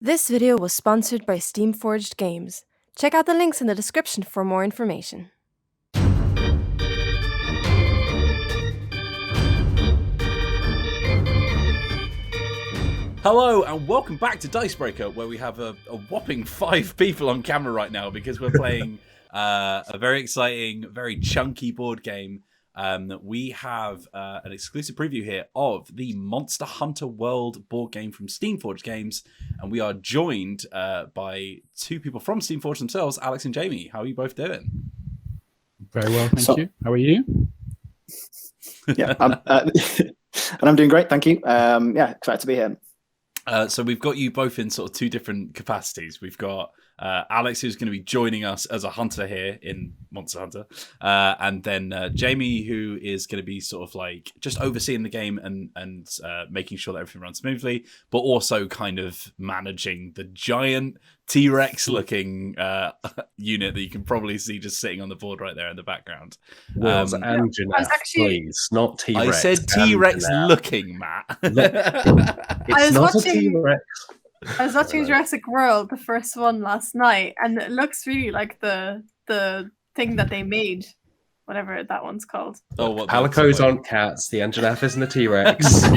This video was sponsored by Steamforged Games. Check out the links in the description for more information. Hello and welcome back to Dicebreaker, where we have a whopping 5 people on camera right now because we're playing a very exciting, very chunky board game. We have an exclusive preview here of the Monster Hunter World board game from Steamforged Games, and we are joined by 2 people from Steamforged themselves, Alex and Jamie. How are you both doing? Very well, thank you. How are you? Yeah, and I'm doing great, thank you. Excited to be here. So we've got you both in sort of 2 different capacities. We've got Alex, who's going to be joining us as a hunter here in Monster Hunter, and then Jamie, who is going to be sort of like just overseeing the game and making sure that everything runs smoothly, but also kind of managing the giant T-Rex looking unit that you can probably see just sitting on the board right there in the background. And please, not T-Rex. I said T-Rex looking, Matt. It's not a T-Rex. I was watching Jurassic World, the first one, last night, and it looks really like the thing that they made, whatever that one's called. Oh, what Palicos aren't cats. The Anjanath isn't a T-Rex.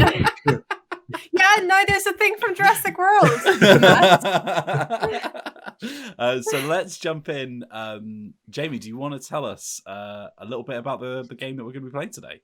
Yeah, no, there's a thing from Jurassic World. So let's jump in. Jamie, do you want to tell us a little bit about the game that we're going to be playing today?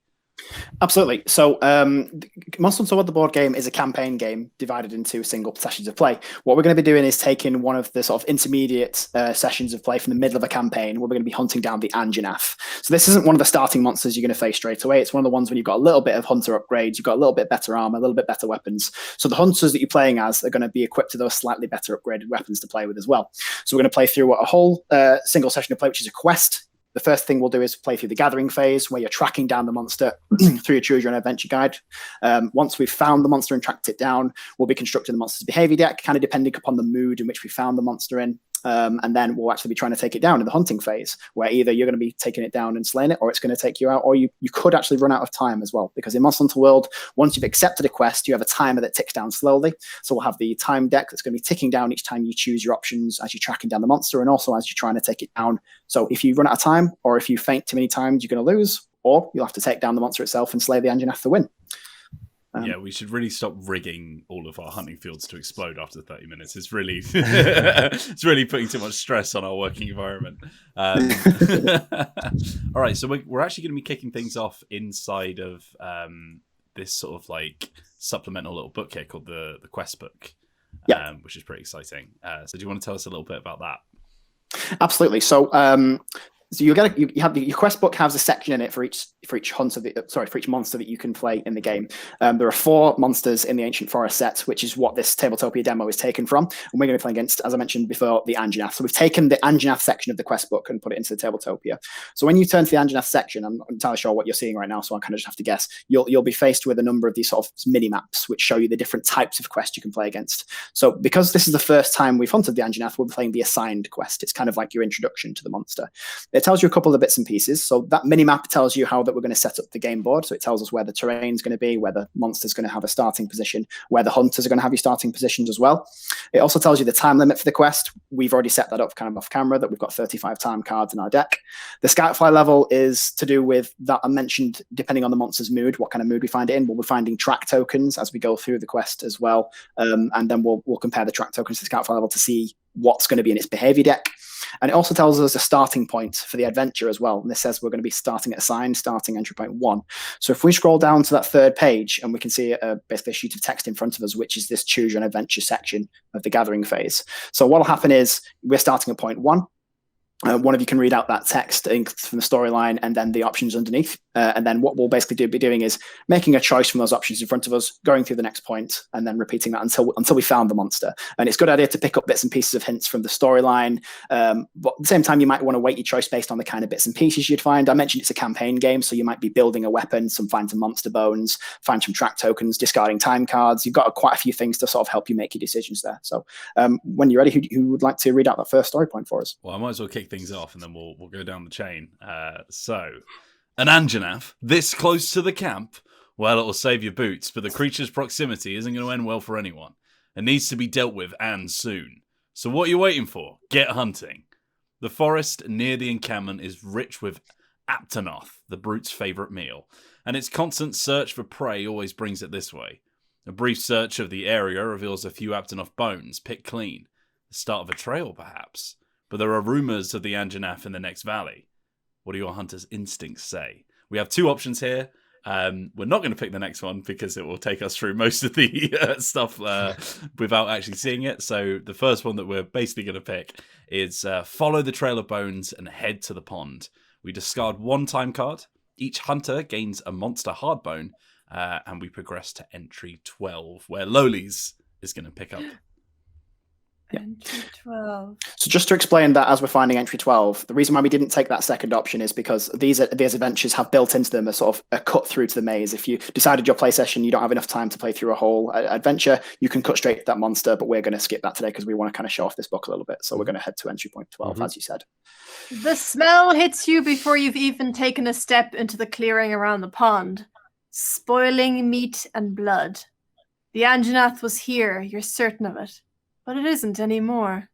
Absolutely. So, Monster Hunter World, the board game, is a campaign game divided into single sessions of play. What we're going to be doing is taking one of the sort of intermediate sessions of play from the middle of a campaign, where we're going to be hunting down the Anjanath. So this isn't one of the starting monsters you're going to face straight away. It's one of the ones when you've got a little bit of hunter upgrades, you've got a little bit better armor, a little bit better weapons. So the hunters that you're playing as are going to be equipped with those slightly better upgraded weapons to play with as well. So we're going to play through a whole single session of play, which is a quest. The first thing we'll do is play through the gathering phase, where you're tracking down the monster through your Choose Your Own Adventure guide. Once we've found the monster and tracked it down, we'll be constructing the monster's behavior deck, kind of depending upon the mood in which we found the monster in. And then we'll actually be trying to take it down in the hunting phase, where either you're going to be taking it down and slaying it, or it's going to take you out, or you could actually run out of time as well. Because in Monster Hunter World, once you've accepted a quest, you have a timer that ticks down slowly. So we'll have the time deck that's going to be ticking down each time you choose your options as you're tracking down the monster, and also as you're trying to take it down. So if you run out of time, or if you faint too many times, you're going to lose, or you'll have to take down the monster itself and slay the Anjanath to win. Yeah, we should really stop rigging all of our hunting fields to explode after 30 minutes. It's really, it's really putting too much stress on our working environment. All right, so we're actually going to be kicking things off inside of this sort of like supplemental little book here called the quest book, which is pretty exciting. So do you want to tell us a little bit about that? Absolutely. So you have your quest book has a section in it for each monster that you can play in the game. There are 4 monsters in the Ancient Forest set, which is what this Tabletopia demo is taken from. And we're going to play against, as I mentioned before, the Anjanath. So we've taken the Anjanath section of the quest book and put it into the Tabletopia. So when you turn to the Anjanath section, I'm not entirely sure what you're seeing right now, so I kind of just have to guess. You'll be faced with a number of these sort of mini maps which show you the different types of quests you can play against. So because this is the first time we've hunted the Anjanath, we're playing the assigned quest. It's kind of like your introduction to the monster. It tells you a couple of bits and pieces. So that mini map tells you how that we're going to set up the game board. So it tells us where the terrain is going to be, where the monster's going to have a starting position, where the hunters are going to have your starting positions as well. It also tells you the time limit for the quest. We've already set that up kind of off camera, that we've got 35 time cards in our deck. The Scoutfly level is to do with that I mentioned, depending on the monster's mood, what kind of mood we find it in. We'll be finding track tokens as we go through the quest as well. And then we'll compare the track tokens to the Scoutfly level to see what's going to be in its behavior deck. And it also tells us a starting point for the adventure as well. And this says we're going to be starting at assigned, starting entry point 1. So if we scroll down to that 3rd page, and we can see basically a sheet of text in front of us, which is this Choose Your Own Adventure section of the gathering phase. So what will happen is we're starting at point 1. One of you can read out that text from the storyline and then the options underneath. And then what we'll basically be doing is making a choice from those options in front of us, going through the next point, and then repeating that until we found the monster. And it's a good idea to pick up bits and pieces of hints from the storyline. But at the same time, you might want to weight your choice based on the kind of bits and pieces you'd find. I mentioned it's a campaign game, so you might be building a weapon, find some monster bones, find some track tokens, discarding time cards. You've got quite a few things to sort of help you make your decisions there. So when you're ready, who would like to read out that first story point for us? Well, I might as well kick things off and then we'll go down the chain. So, an Anjanath this close to the camp, well, it'll save your boots, but the creature's proximity isn't going to end well for anyone. and needs to be dealt with, and soon. So what are you waiting for? Get hunting. The forest near the encampment is rich with aptonoth, the brute's favourite meal, and its constant search for prey always brings it this way. A brief search of the area reveals a few aptonoth bones, picked clean. The start of a trail, perhaps. But there are rumours of the Anjanath in the next valley. What do your hunter's instincts say? We have 2 options here. We're not going to pick the next one because it will take us through most of the stuff without actually seeing it. So the first one that we're basically going to pick is follow the trail of bones and head to the pond. We discard 1 time card. Each hunter gains a monster hardbone, and we progress to entry 12, where Lolies is going to pick up. Entry 12. So just to explain that as we're finding entry 12, the reason why we didn't take that second option is because these adventures have built into them a sort of a cut through to the maze. If you decided your play session, you don't have enough time to play through a whole adventure, you can cut straight to that monster, but we're going to skip that today because we want to kind of show off this book a little bit. So we're going to head to entry point 12, as you said. The smell hits you before you've even taken a step into the clearing around the pond. Spoiling meat and blood. The Anjanath was here, you're certain of it. But it isn't anymore.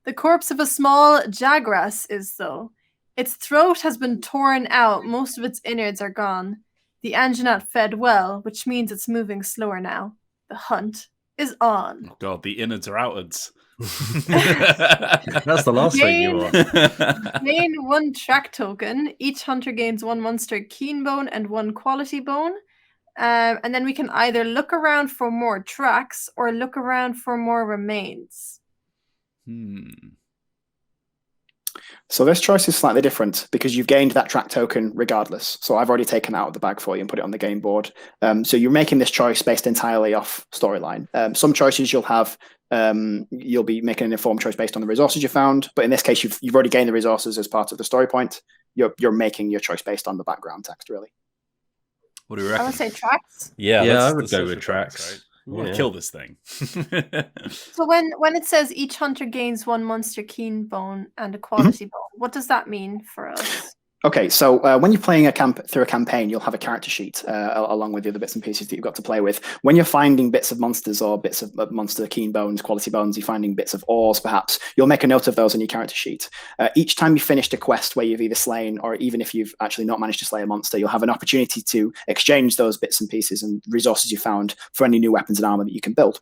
The corpse of a small jagras is, though. Its throat has been torn out, most of its innards are gone. The Anjanath fed well, which means it's moving slower now. The hunt is on. Oh god, the innards are outwards. That's the last thing you want. Gain 1 track token. Each hunter gains 1 monster keen bone and 1 quality bone. And then we can either look around for more tracks or look around for more remains. So this choice is slightly different because you've gained that track token regardless. So I've already taken it out of the bag for you and put it on the game board. So you're making this choice based entirely off storyline. Some choices you'll have, you'll be making an informed choice based on the resources you found. But in this case, you've already gained the resources as part of the story point. You're making your choice based on the background text, really. What do we reckon? I would say tracks. Yeah, I would go with tracks. Right? We want to kill this thing. So when it says each hunter gains 1 monster keen bone and a quality bone, what does that mean for us? Okay, so when you're playing through a campaign, you'll have a character sheet along with the other bits and pieces that you've got to play with. When you're finding bits of monsters or bits of monster keen bones, quality bones, you're finding bits of ores, perhaps, you'll make a note of those on your character sheet. Each time you finished a quest where you've either slain or even if you've actually not managed to slay a monster, you'll have an opportunity to exchange those bits and pieces and resources you found for any new weapons and armor that you can build.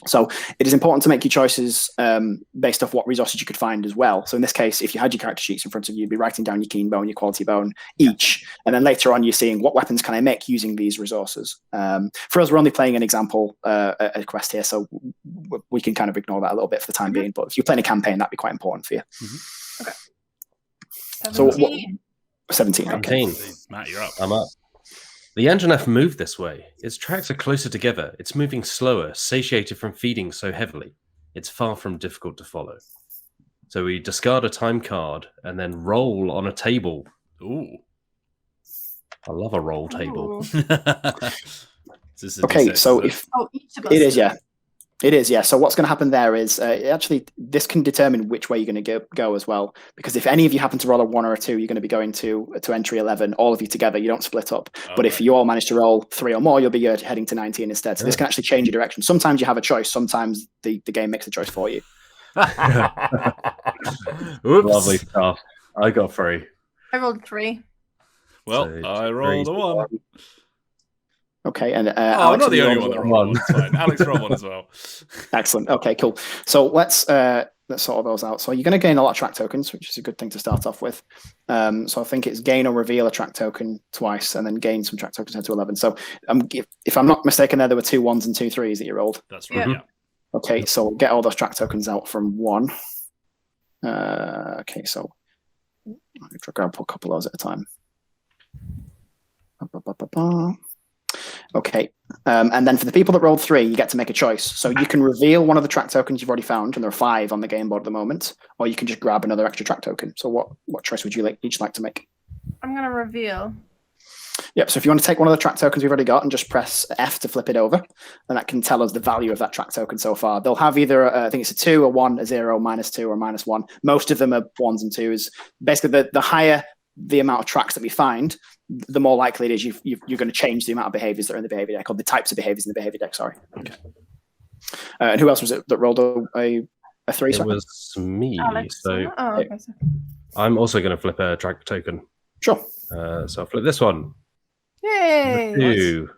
So it is important to make your choices based off what resources you could find as well. So in this case, if you had your character sheets in front of you, you'd be writing down your keen bone, your quality bone each. And then later on, you're seeing what weapons can I make using these resources. For us, we're only playing an example, a quest here, so we can kind of ignore that a little bit for the time being. But if you're playing a campaign, that'd be quite important for you. Okay. 17. So 17. Okay. 17. Matt, you're up. I'm up. The Anjanath moved this way. Its tracks are closer together. It's moving slower, satiated from feeding so heavily. It's far from difficult to follow. So we discard a time card and then roll on a table. Ooh. I love a roll table. Okay, so if each of us it is, yeah. It is, yeah. So what's going to happen there is actually this can determine which way you're going to go as well. Because if any of you happen to roll a 1 or a 2, you're going to be going to entry 11, all of you together. You don't split up. Okay. But if you all manage to roll 3 or more, you'll be heading to 19 instead. So this can actually change your direction. Sometimes you have a choice. Sometimes the game makes a choice for you. Lovely stuff. I got 3. I rolled 3. Well, So I rolled a 1. Okay, and I'm not the only one that rolled 1. It's fine. Alex rolled 1 as well. Excellent. Okay, cool. So let's sort those out. So you're going to gain a lot of track tokens, which is a good thing to start off with. So I think it's gain or reveal a track token twice, and then gain some track tokens to 11. So if I'm not mistaken, there were 2 1s and 2 3s that you rolled. That's right. Yeah. Okay, so we'll get all those track tokens out from 1. Okay, so I'll grab a couple of those at a time. Okay, and then for the people that rolled 3, you get to make a choice. So you can reveal one of the track tokens you've already found, and there are 5 on the game board at the moment, or you can just grab another extra track token. So what choice would you each like to make? I'm going to reveal. Yep, so if you want to take one of the track tokens we've already got and just press F to flip it over, and that can tell us the value of that track token so far. They'll have either, I think it's a 2, a 1, a 0, -2, or -1. Most of them are 1s and 2s. Basically, the higher the amount of tracks that we find, the more likely it is you're going to change the amount of behaviors that are in the behavior deck, or the types of behaviors in the behavior deck, sorry. Okay. And who else was it that rolled a 3? It Sorry? was me. Alex. So Okay. I'm also going to flip a drag token. Sure. So I'll flip this one. Yay! 2.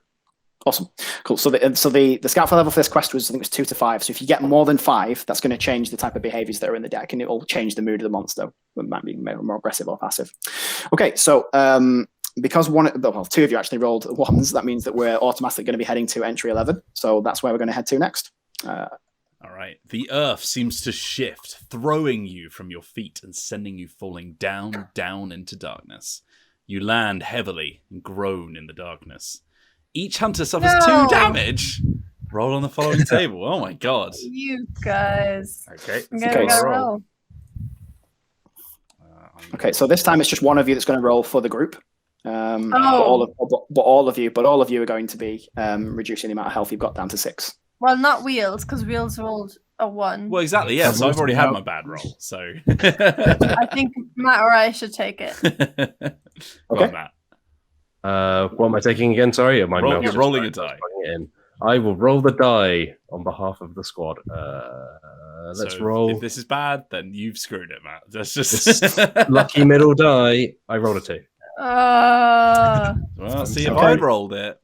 Awesome. Cool. So the scout level for this quest was, I think it was 2 to 5. So if you get more than 5, that's going to change the type of behaviors that are in the deck, and it will change the mood of the monster. It might be more aggressive or passive. Okay, so because 2 of you actually rolled 1s, that means that we're automatically going to be heading to entry 11. So that's where we're going to head to next. All right. The earth seems to shift, throwing you from your feet and sending you falling down into darkness. You land heavily and groan in the darkness. Each hunter suffers 2 damage. Roll on the following table. Oh my god. You guys. Okay. I'm let's gonna go. go roll. Okay, so this time it's just one of you that's going to roll for the group. But all of you are going to be reducing the amount of health you've got down to 6. Well, not Wheels, because Wheels rolled a 1. Well, exactly. Yeah. So I've already had my bad roll. So I think Matt or I should take it. Go on, Matt. What am I taking again? Sorry, my mouse You're is rolling a plugging die. it in. I will roll the die on behalf of the squad. Let's So roll. If this is bad, then you've screwed it, Matt. That's just Lucky middle die. I rolled a 2. Well, see if sorry. I'd rolled it.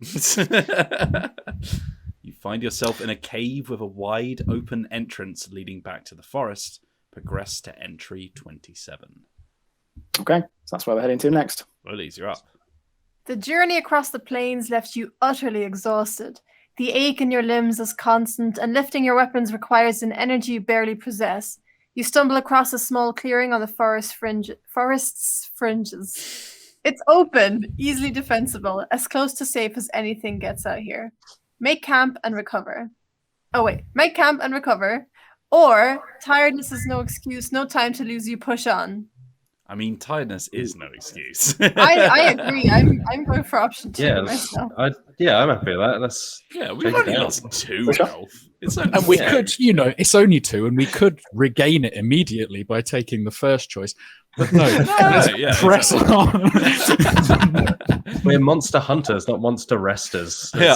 You find yourself in a cave with a wide open entrance leading back to the forest. Progress to entry 27. Okay, so that's where we're heading to next. Lolies, you're up. The journey across the plains left you utterly exhausted. The ache in your limbs is constant, and lifting your weapons requires an energy you barely possess. You stumble across a small clearing on the forest's fringes. It's open, easily defensible, as close to safe as anything gets out here. Make camp and recover. Make camp and recover. Or, tiredness is no excuse, no time to lose, you push on. I mean, tiredness is no excuse. I agree. I'm going for option 2 Yeah, myself. I'm happy with that. Let's We've take it only down. lost 2 health. It's only And we 2. could, it's only 2, and we could regain it immediately by taking the first choice. But no, let's press on. We're monster hunters, not monster resters. Yeah.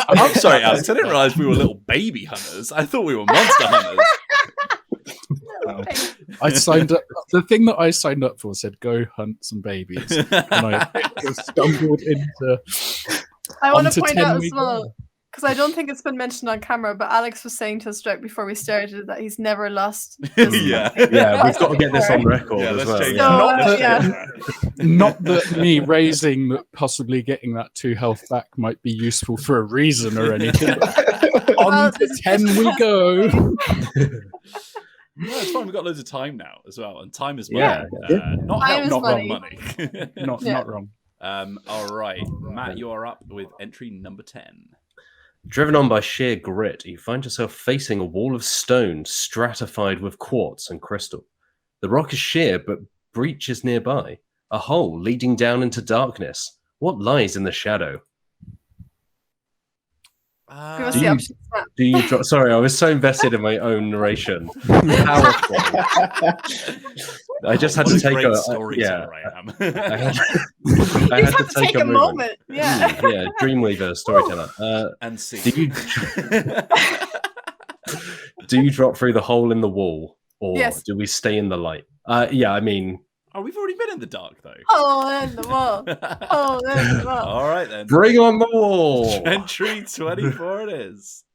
I'm sorry, Alex. I didn't realize we were little baby hunters. I thought we were monster hunters. I signed up. The thing that I signed up for said "Go hunt some babies," and I stumbled into. I want to onto point 10 out as week well, old. because I don't think it's been mentioned on camera, but Alex was saying to us right before we started that he's never lost. Yeah. Yeah, we've got to get this on record Yeah, as let's well. change Yeah. Not that me raising that possibly getting that 2 health back might be useful for a reason or anything. On to 10 we go. No, it's fine. We've got loads of time now as well, and time is money. Yeah. Not Time help, is not money. wrong money. Not wrong. All right, Matt, you are up with entry number 10. Driven on by sheer grit, you find yourself facing a wall of stone stratified with quartz and crystal. The rock is sheer, but breach is nearby. A hole leading down into darkness. What lies in the shadow? Give us Do the you- options. Matt. Do you drop? Sorry, I was so invested in my own narration. Powerful. I just had What to a take great a storyteller I am. I had, You I just had have to take a moment. Yeah. Yeah, Dreamweaver storyteller. And see. Do you drop through the hole in the wall, or Yes. do we stay in the light? Yeah, I mean, Oh, we've already been in the dark though. Oh, in the wall. Oh, in the wall. All right then. bring on the wall. Entry 24 it is.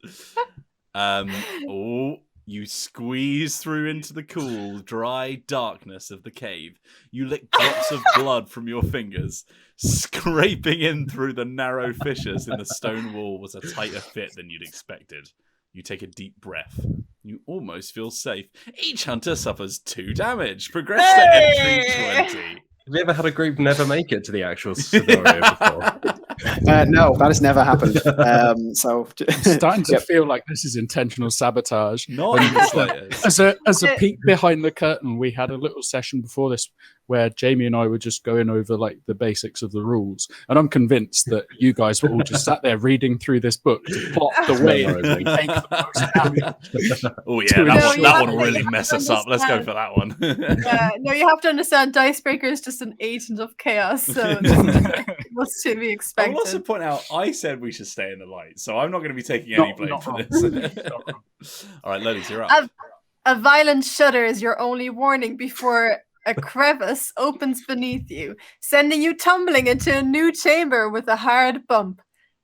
You squeeze through into the cool, dry darkness of the cave. You lick drops of blood from your fingers. Scraping in through the narrow fissures in the stone wall was a tighter fit than you'd expected. You take a deep breath. You almost feel safe. Each hunter suffers 2 damage. Progress to entry 20. Have you ever had a group never make it to the actual scenario before? No, that has never happened. So Starting to Yep. feel like this is intentional sabotage. Not in the slightest. As a peek behind the curtain, we had a little session before this where Jamie and I were just going over like the basics of the rules, and I'm convinced that you guys were all just sat there reading through this book to plot the way we take the most damage. Oh yeah, To that ensure- one, that one will really mess us up. Let's go for that one. No, you have to understand, Dicebreaker is just an agent of chaos. So was to be I expected. will also point out, I said we should stay in the light, so I'm not going to be taking any blame not for wrong. this. All right, Lolies, you're up. A violent shudder is your only warning before a crevice opens beneath you, sending you tumbling into a new chamber with a hard bump.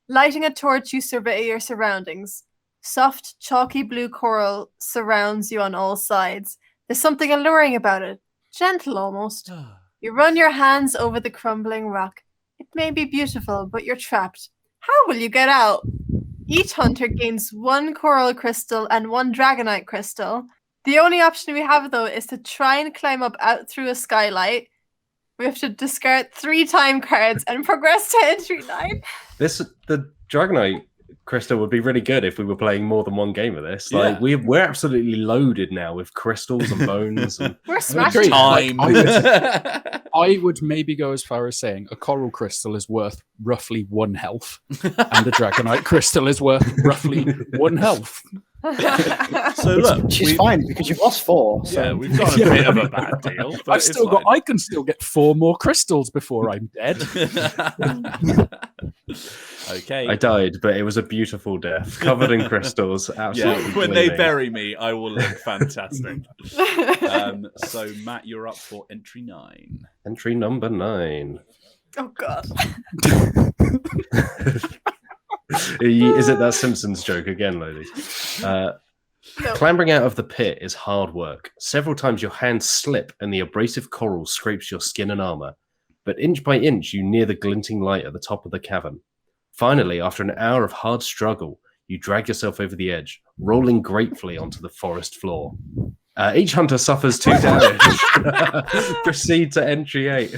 Lighting a torch, you survey your surroundings. Soft, chalky blue coral surrounds you on all sides. There's something alluring about it, gentle almost. You run your hands over the crumbling rock. It may be beautiful, but you're trapped. How will you get out? Each hunter gains 1 coral crystal and 1 dragonite crystal. The only option we have, though, is to try and climb up out through a skylight. We have to discard 3 time cards and progress to entry 9. The Dragonite crystal would be really good if we were playing more than one game of this. Yeah. Like we're absolutely loaded now with crystals and bones. And We're agree. smashing. Time. I would maybe go as far as saying a coral crystal is worth roughly 1 health, and a dragonite crystal is worth roughly 1 health. So look, She's fine because you've lost 4. So. Yeah, we've got a bit of a bad deal. But I've it's still got. I can still get 4 more crystals before I'm dead. Okay. I died, but it was a beautiful death, covered in crystals. Absolutely. Yeah, when they gleaming. bury me, I will look fantastic. So Matt, you're up for entry 9. Entry number 9. Oh god. Is it that Simpsons joke again, ladies? No. Clambering out of the pit is hard work. Several times your hands slip and the abrasive coral scrapes your skin and armor. But inch by inch, you near the glinting light at the top of the cavern. Finally, after an hour of hard struggle, you drag yourself over the edge, rolling gratefully onto the forest floor. Each hunter suffers 2 damage. Proceed to entry 8.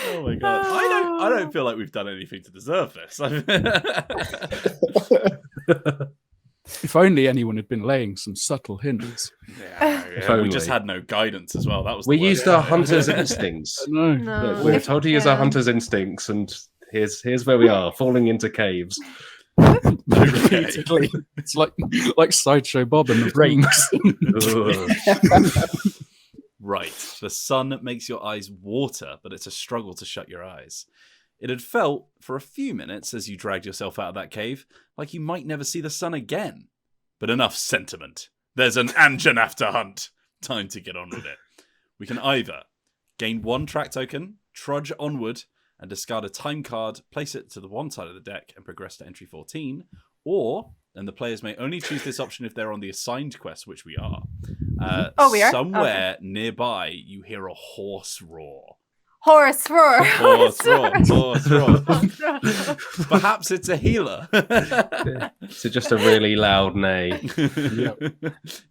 Oh my god! I don't feel like we've done anything to deserve this. If only anyone had been laying some subtle hints. Yeah, we just had no guidance as well. That was We the worst used our part. hunter's instincts. No. No. We were told to use our Yeah. hunter's instincts, and here's where we are, falling into caves. Repeatedly. It's like Sideshow Bob and the rings. Ugh. Right. The sun makes your eyes water, but it's a struggle to shut your eyes. It had felt, for a few minutes as you dragged yourself out of that cave, like you might never see the sun again. But enough sentiment. There's an Anjanath to hunt. Time to get on with it. We can either gain 1 track token, trudge onward, and discard a time card, place it to the one side of the deck, and progress to entry 14, or, and the players may only choose this option if they're on the assigned quest, which we are. We are? Somewhere nearby, you hear a horse roar. Horse roar. Horse roar. Horse roar. Perhaps it's a healer. Is it just a really loud neigh?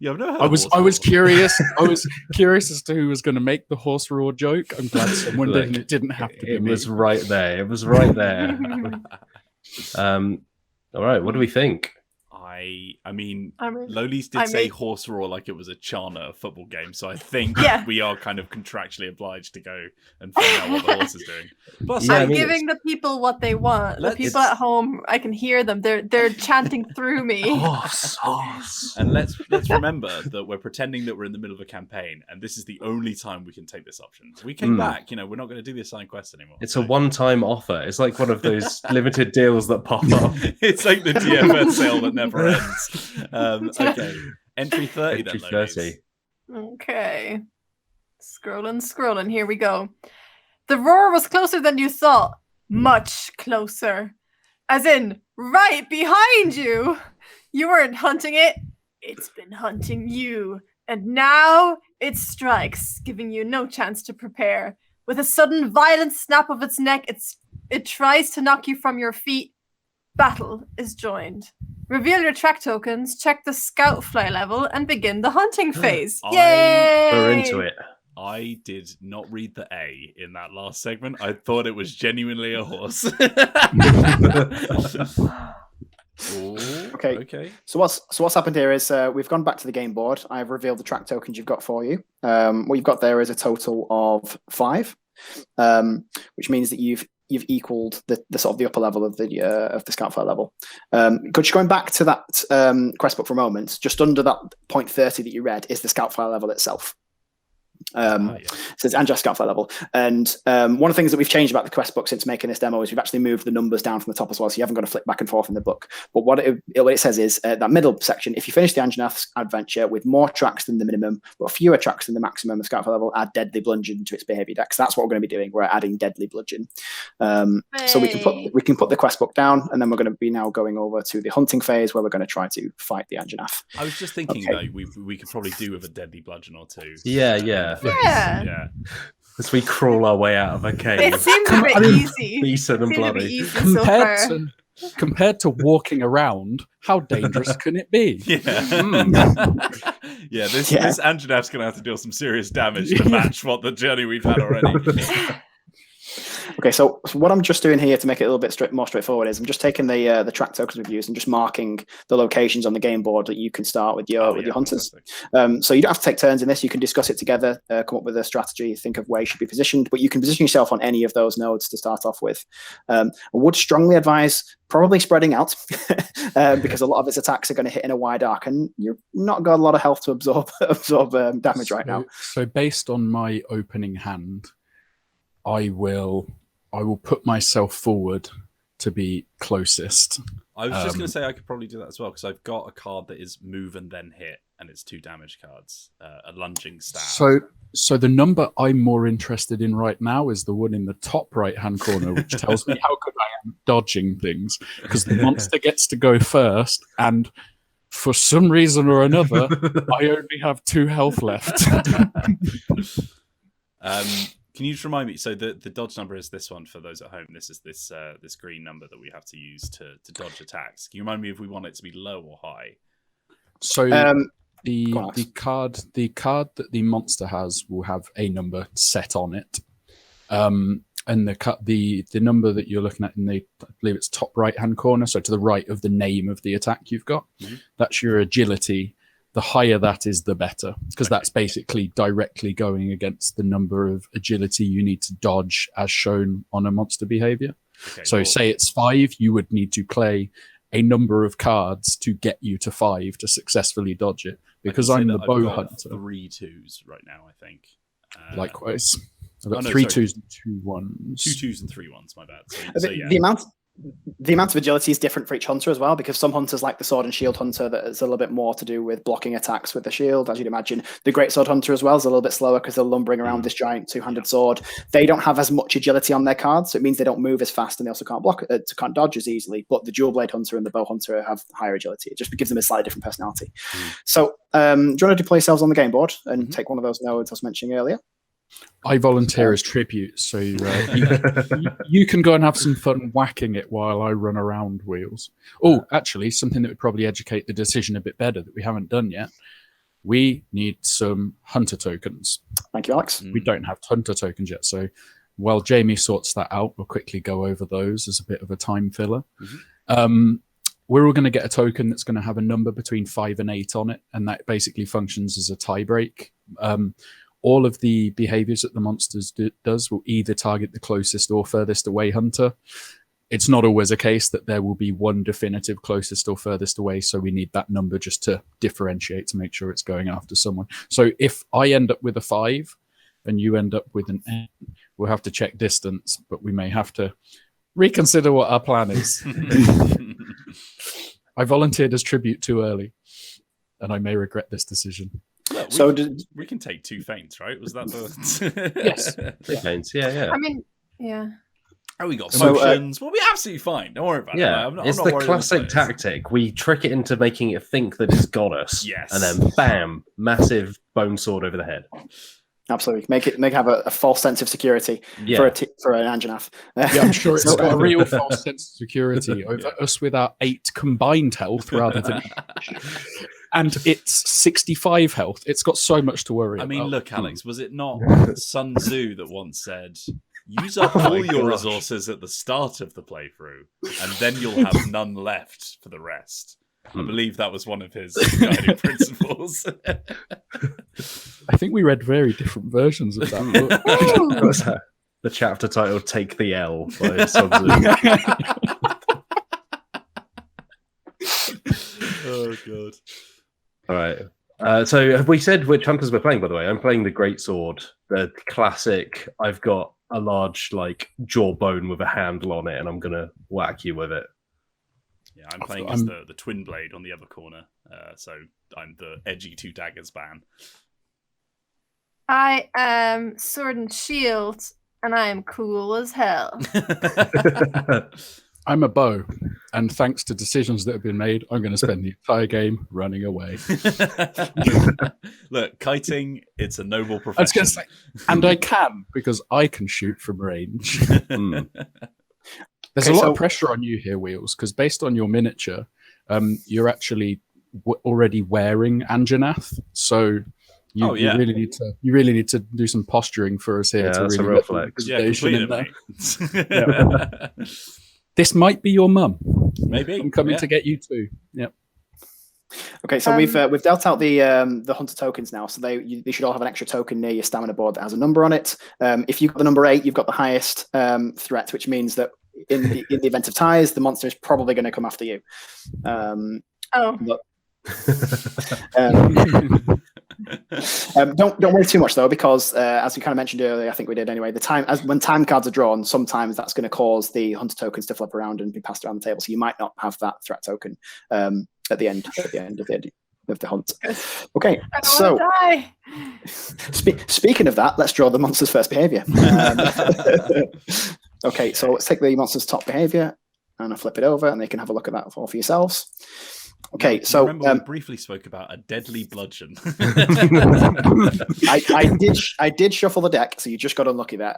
Yeah, I've never heard I of was horse curious. I was curious as to who was going to make the horse roar joke. I'm glad someone Look, did. It didn't have to be It me. was right there. It was right there. All right, what do we think? I mean, I mean, Lolies did say horse roar like it was a Chana football game, so I think Yeah. we are kind of contractually obliged to go and find out what the horse is doing. Plus, Yeah, I I'm mean, giving the people what they want. The people at home, I can hear them. They're chanting through me. Horse. and let's remember that we're pretending that we're in the middle of a campaign, and this is the only time we can take this option. We came back, we're not going to do the assigned quest anymore. It's a one-time offer. It's like one of those limited deals that pop up. It's like the DFS sale that never ends. Okay, entry 30 Entry then. 30. Okay. Scrolling. Here we go. The roar was closer than you thought. Much closer. As in, right behind you. You weren't hunting it. It's been hunting you. And now it strikes, giving you no chance to prepare. With a sudden violent snap of its neck, it tries to knock you from your feet. Battle is joined. Reveal your track tokens, check the scout fly level, and begin the hunting phase. Yay! We're into it. I did not read the A in that last segment. I thought it was genuinely a horse. Okay. So what's happened here is we've gone back to the game board. I've revealed the track tokens you've got for you. What you've got there is a total of 5, which means that you've equaled the sort of the upper level of the scout file level. Just going back to that quest book for a moment, just under that point 30 that you read is the scout file level itself. It says Anjanath Scoutflight level. And one of the things that we've changed about the quest book since making this demo is we've actually moved the numbers down from the top as well, so you haven't got to flick back and forth in the book. But what it says is that middle section, if you finish the Anjanath's adventure with more tracks than the minimum, but fewer tracks than the maximum of Scoutflight level, add Deadly Bludgeon to its behavior dex. That's what we're going to be doing. We're adding Deadly Bludgeon. So we can put the quest book down, and then we're going to be now going over to the hunting phase where we're going to try to fight the Anjanath. I was just thinking though, we could probably do with a Deadly Bludgeon or two. Yeah. As we crawl our way out of a cave. It seems a bit easy. Beaten and bloody. Compared to walking around, how dangerous can it be? This Anjanath's going to have to deal some serious damage to match what the journey we've had already. Okay, so what I'm just doing here to make it a little bit more straightforward is I'm just taking the track tokens we've used and just marking the locations on the game board that you can start with your hunters. So you don't have to take turns in this. You can discuss it together, come up with a strategy, think of where you should be positioned, but you can position yourself on any of those nodes to start off with. I would strongly advise probably spreading out because a lot of its attacks are going to hit in a wide arc, and you've not got a lot of health to absorb damage right now. So based on my opening hand, I will put myself forward to be closest. I was just going to say I could probably do that as well, because I've got a card that is move and then hit, and it's 2 damage cards, a lunging stab. So the number I'm more interested in right now is the one in the top right-hand corner, which tells me how good I am dodging things, because the monster gets to go first, and for some reason or another, I only have 2 health left. Can you just remind me? So the dodge number is this one for those at home. This is this green number that we have to use to dodge attacks. Can you remind me if we want it to be low or high? So the card that the monster has will have a number set on it, and the number that you're looking at in I believe it's top right hand corner, so to the right of the name of the attack you've got. Mm-hmm. That's your agility. The higher that is, the better, because that's basically directly going against the number of agility you need to dodge as shown on a monster behavior. Okay, so say it's 5, you would need to play a number of cards to get you to 5 to successfully dodge it. Because I'm the bow hunter. 3 2s right now, I think. Likewise. I've got 3 2s and 2 1s. 2 2s and 3 1s, my bad. The amount of agility is different for each hunter as well, because some hunters like the sword and shield hunter that is a little bit more to do with blocking attacks with the shield, as you'd imagine. The great sword hunter as well is a little bit slower because they're lumbering around this giant 2-handed sword. They don't have as much agility on their cards, so it means they don't move as fast, and they also can't dodge as easily. But the dual blade hunter and the bow hunter have higher agility. It just gives them a slightly different personality. So do you want to deploy yourselves on the game board and take one of those nodes I was mentioning earlier? I volunteer as tribute, so you can go and have some fun whacking it while I run around Wheels. Oh, actually, something that would probably educate the decision a bit better that we haven't done yet. We need some hunter tokens. Thank you, Alex. We don't have hunter tokens yet, so while Jamie sorts that out, we'll quickly go over those as a bit of a time filler. We're all going to get a token that's going to have a number between 5 and 8 on it, and that basically functions as a tie break. All of the behaviors that the monsters does will either target the closest or furthest away hunter. It's not always a case that there will be one definitive closest or furthest away, so we need that number just to differentiate to make sure it's going after someone. So if I end up with a 5 and you end up with an 8, we'll have to check distance, but we may have to reconsider what our plan is. I volunteered as tribute too early, and I may regret this decision. Well, we can take 2 feints, right? Was that the... Yes. 2 feints, yeah. I mean, yeah. Oh, we got potions. We'll be absolutely fine. Don't worry about it. It's the classic tactic. We trick it into making it think that it's got us. Yes. And then, bam, massive bone sword over the head. Absolutely. Make it have a false sense of security for an Anjanath. Yeah, I'm sure it's got a real false sense of security over us with our 8 combined health rather than... And it's 65 health. It's got so much to worry about. I mean, look, Alex, was it not Sun Tzu that once said, use up all your resources at the start of the playthrough, and then you'll have none left for the rest? I believe that was one of his guiding principles. I think we read very different versions of that book. The chapter title, Take the L, by Sun Tzu. Oh, God. All right. So have we said which hunters we're playing, by the way? I'm playing the Greatsword, the classic. I've got a large, like, jawbone with a handle on it, and I'm going to whack you with it. Yeah, I'm playing as the twin blade on the other corner. So I'm the edgy 2 daggers ban. I am sword and shield, and I am cool as hell. I'm a bow, and thanks to decisions that have been made, I'm going to spend the entire game running away. Look, kiting, it's a noble I was profession. going to say, and I can, because I can shoot from range. There's a lot of pressure on you here, Wheels, because based on your miniature, you're actually already wearing Anjanath, so you really need to do some posturing for us here to that's really a real flex. Yeah, completely, there. This might be your mum. Maybe. I'm coming to get you too. Yep. Okay, so we've dealt out the hunter tokens now, so they should all have an extra token near your stamina board that has a number on it. If you've got the number 8, you've got the highest threat, which means that in the event of ties, the monster is probably going to come after you. Don't worry too much though, because as we kind of mentioned earlier, I think we did anyway. When time cards are drawn, sometimes that's going to cause the hunter tokens to flip around and be passed around the table. So you might not have that threat token at the end of the hunt. Okay, so speaking of that, let's draw the monster's first behavior. Okay, so let's take the monster's top behavior and I'll flip it over, and they can have a look at that all for yourselves. Okay, so remember we briefly spoke about a deadly bludgeon. I did shuffle the deck, so you just got unlucky there.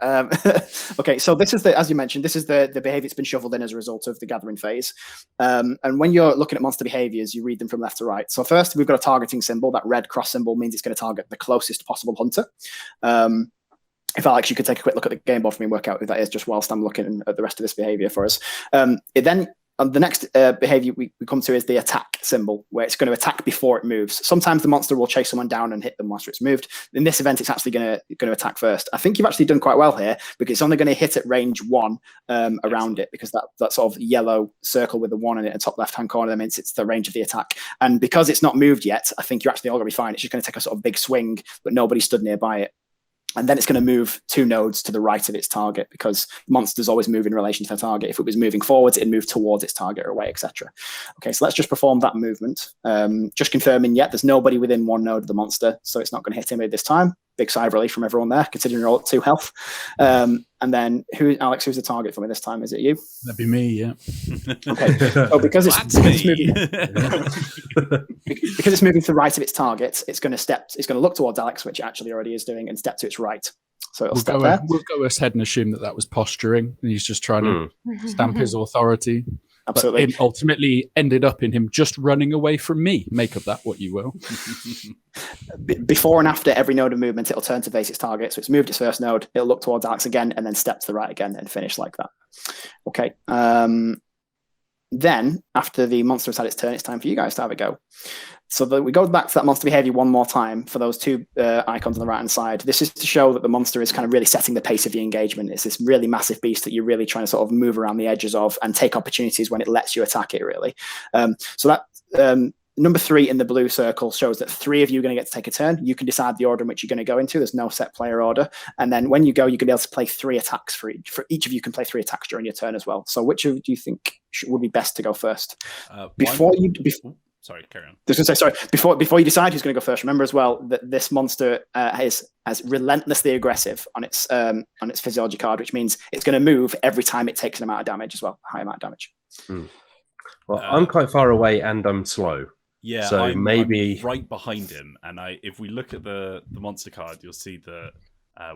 Okay, so this is as you mentioned, this is the behavior that's been shuffled in as a result of the gathering phase. And when you're looking at monster behaviors, you read them from left to right. So first, we've got a targeting symbol. That red cross symbol means it's going to target the closest possible hunter. If Alex, you could take a quick look at the game board for me and work out who that is, just whilst I'm looking at the rest of this behavior for us. The next behavior we come to is the attack symbol, where it's going to attack before it moves. Sometimes the monster will chase someone down and hit them after it's moved. In this event, it's actually going to attack first. I think you've actually done quite well here, because it's only going to hit at range 1 around it, because that sort of yellow circle with the 1 in it in the top left-hand corner, that means it's the range of the attack. And because it's not moved yet, I think you're actually all going to be fine. It's just going to take a sort of big swing, but nobody stood nearby it. And then it's going to move 2 nodes to the right of its target, because monsters always move in relation to their target. If it was moving forwards, it'd move towards its target or away, etc. Okay, so let's just perform that movement. Just confirming, there's nobody within 1 node of the monster, so it's not going to hit him at this time. Big sigh of relief from everyone there, considering you're all at 2 health. And then, Alex, who's the target for me this time? Is it you? That'd be me, yeah. Okay. So because it's moving, because it's moving to the right of its target, it's going to look towards Alex, which it actually already is doing, and step to its right. So it'll step there. We'll go ahead and assume that was posturing, and he's just trying to stamp his authority. Absolutely. But it ultimately ended up in him just running away from me. Make of that what you will. Before and after every node of movement, it'll turn to face its target. So it's moved its first node, it'll look towards Alex again, and then step to the right again and finish like that. Okay. Then, after the monster has had its turn, it's time for you guys to have a go. So we go back to that monster behavior one more time for those 2 icons on the right-hand side. This is to show that the monster is kind of really setting the pace of the engagement. It's this really massive beast that you're really trying to sort of move around the edges of and take opportunities when it lets you attack it, really. So that number 3 in the blue circle shows that 3 of you are going to get to take a turn. You can decide the order in which you're going to go into. There's no set player order. And then when you go, you're going to be able to play 3 attacks for each. For each of you can play 3 attacks during your turn as well. So which of you do you think would be best to go first? Sorry, carry on. I was going to say, sorry, before you decide who's going to go first, remember as well that this monster is as relentlessly aggressive on its physiology card, which means it's going to move every time it takes an amount of damage as well, a high amount of damage. Well, I'm quite far away and I'm slow. Yeah, so I'm maybe right behind him. And if we look at the monster card, you'll see that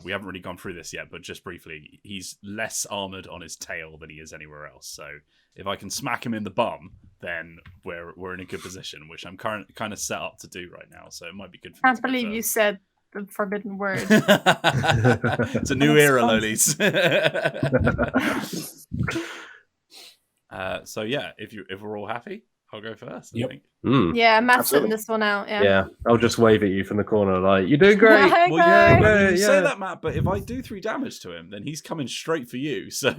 we haven't really gone through this yet, but just briefly, he's less armored on his tail than he is anywhere else. So if I can smack him in the bum, then we're in a good position, which I'm kind of set up to do right now. So it might be good for me. I can't believe you said the forbidden word. It's a new era, Lolies. So yeah, if we're all happy, I'll go first. I think. Yeah, Matt's sitting this one out. Yeah, I'll just wave at you from the corner like, you're doing great. Well, yeah, you say that, Matt, but if I do 3 damage to him, then he's coming straight for you. So.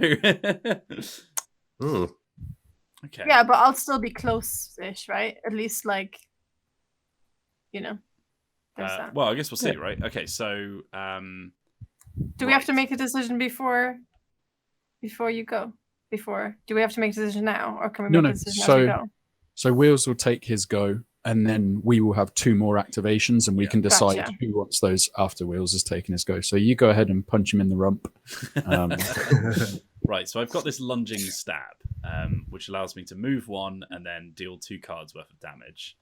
Okay. Yeah, but I'll still be close-ish, right? At least, there's that. Well, I guess we'll see, right? Okay, so Do we have to make a decision before you go? Do we have to make a decision now, or can we make a decision as we go? So Wheels will take his go, and then we will have 2 more activations, and we can decide Gotcha. who wants those after Wheels has taken his go. So you go ahead and punch him in the rump. Right, so I've got this lunging stab, which allows me to move 1 and then deal 2 cards worth of damage.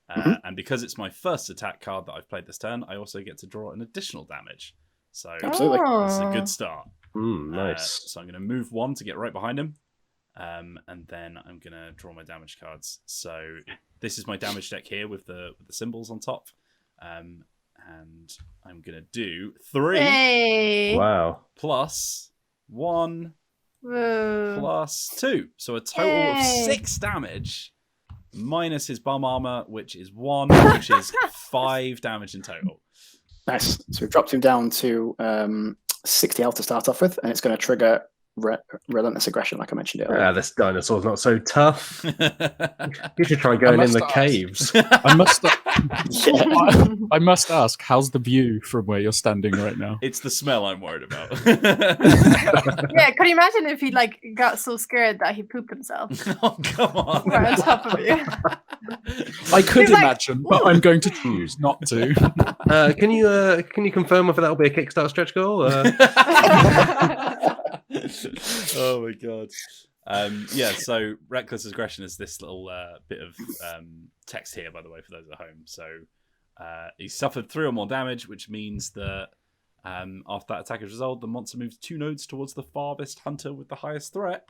And because it's my first attack card that I've played this turn, I also get to draw an additional damage. So Absolutely. this is a good start. Nice. So I'm going to move 1 to get right behind him. And then I'm going to draw my damage cards. So this is my damage deck here with the symbols on top. And I'm going to do 3 Hey! Wow. plus 1 Whoa. plus 2. So a total of 6 damage minus his bum armor, which is 1, which is 5 damage in total. Nice. So we've dropped him down to 60 health to start off with, and it's going to trigger relentless aggression, like I mentioned earlier. This dinosaur's not so tough. You should try going in the caves. I must ask, how's the view from where you're standing right now? It's the smell I'm worried about. Yeah, could you imagine if he got so scared that he pooped himself? Oh, come on. Right on top of you. I could He's like, imagine, but I'm going to choose not to. Can you confirm whether that'll be a Kickstarter stretch goal? Oh my god. So reckless aggression is this little bit of text here, by the way, for those at home. So he suffered 3 or more damage, which means that after that attack is resolved, the monster moves 2 nodes towards the farthest hunter with the highest threat.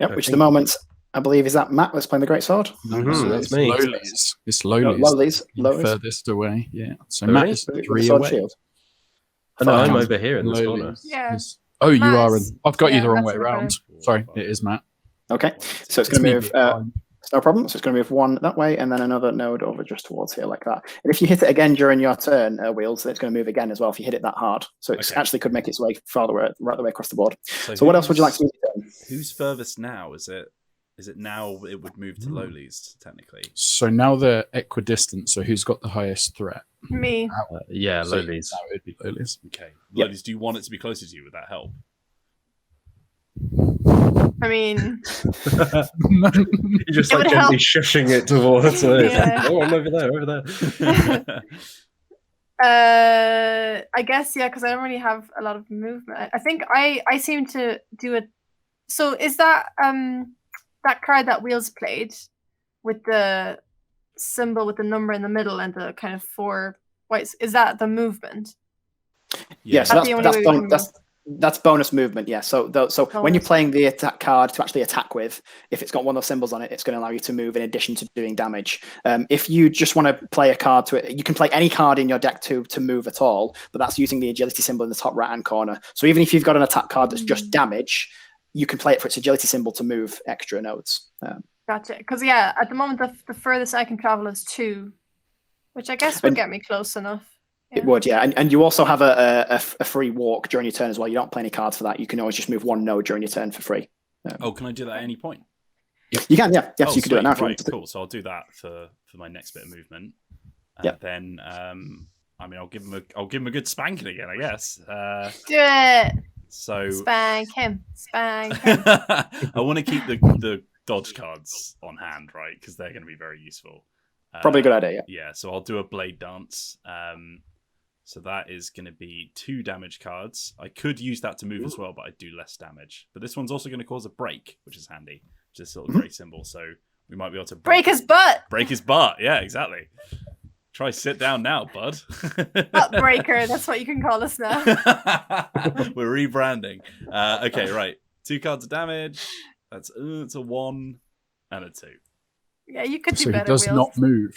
Yep, which at the moment, I believe, is that Matt that's playing the Great Sword? That's me. Lolies. It's Lolies. Lolies. Furthest away, yeah. So Really? Matt is With the 3 sword away. shield. No, I'm over here in this corner. Lolies Yeah. is- Oh, you Matt's- are in. I've got you yeah, the wrong Matt's way in the around. corner. Sorry, it is Matt. Okay, so it's going me to move. behind. It's no problem. So it's going to move 1 that way, and then another node over just towards here, like that. And if you hit it again during your turn, Wheels, then it's going to move again as well. If you hit it that hard, so it actually could make its way farther right the way across the board. So what else would you like to do? Who's furthest now? Is it now it would move to Lolies, technically? So now they're equidistant. So who's got the highest threat? Me. Yeah, So Lolies. that would be Lolies. Okay. Yep. Lolies, do you want it to be closer to you? Would that help? I mean, You're just It like would gently help. shushing it towards it. Yeah. Oh, I'm over there. I guess, yeah, because I don't really have a lot of movement. I think I seem to do it. So is that that card that Wheels played with the symbol with the number in the middle and the kind of 4 whites? Is that the movement? Yeah, so That's the only way we can move. that's bonus movement. Yeah, so when you're playing the attack card to actually attack with, if it's got one of those symbols on it, it's going to allow you to move in addition to doing damage. If you just want to play a card to it, you can play any card in your deck to move at all, but that's using the agility symbol in the top right hand corner. So even if you've got an attack card that's just damage, you can play it for its agility symbol to move extra nodes. Gotcha. Because yeah, at the moment the furthest I can travel is 2, which I guess would get me close enough. It would, yeah. And you also have a free walk during your turn as well. You don't play any cards for that. You can always just move 1 node during your turn for free. Oh, can I do that at any point? You can, yeah. Yes, you can do it now. If you Right, want to. cool. So I'll do that for my next bit of movement. Yep. Then, I mean, I'll give him a good spanking again, I guess. Do it. So Spank him. Spank him. I want to keep the dodge cards on hand, right? Because they're going to be very useful. Probably a good idea, yeah. Yeah, so I'll do a blade dance. So that is going to be 2 damage cards. I could use that to move as well, but I do less damage. But this one's also going to cause a break, which is handy. Which is sort of great symbol. So we might be able to Break his butt. break his butt. Yeah, exactly. Try sit down now, bud. Butt breaker. That's what you can call us now. We're rebranding. Okay, right. 2 cards of damage. That's it's a 1 and a 2. Yeah, you could do So he better. does Wheels. not move.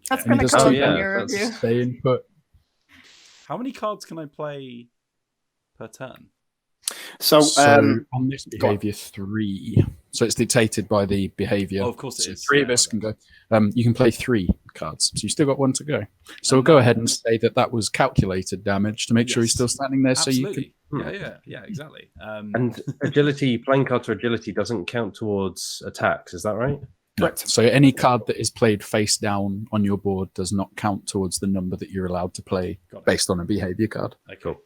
That's Okay. going to does come not- up yeah, in your that's- review. Stay in put. How many cards can I play per turn? So, On this go on. behavior 3. So it's dictated by the behavior. Oh, of course it So is. 3 of Yeah, us can okay. go. You can play 3 cards. So you still got 1 to go. So we'll go ahead and say that was calculated damage to make sure he's Yes. still standing there. So you can. Absolutely. Yeah, exactly. And agility, playing cards for agility doesn't count towards attacks, is that right? No. Correct. So any card that is played face down on your board does not count towards the number that you're allowed to play Got it. based on a behavior card. Okay. Cool.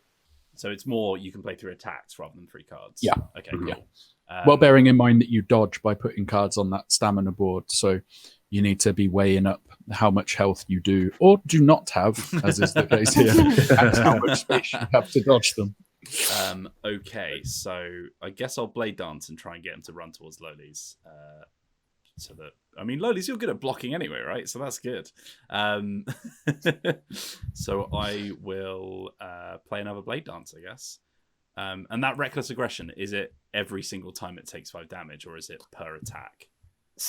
So it's more you can play through attacks rather than 3 cards. Yeah. Okay. Mhm. Cool. Well, bearing in mind that you dodge by putting cards on that stamina board, so you need to be weighing up how much health you do or do not have, as is the case here, and how much space you have to dodge them. Okay, so I guess I'll Blade Dance and try and get him to run towards Lolies. So that, I mean, Lolies, you're good at blocking anyway, right? So that's good. So I will play another Blade Dance, I guess. And that Reckless Aggression, is it every single time it takes 5 damage, or is it per attack?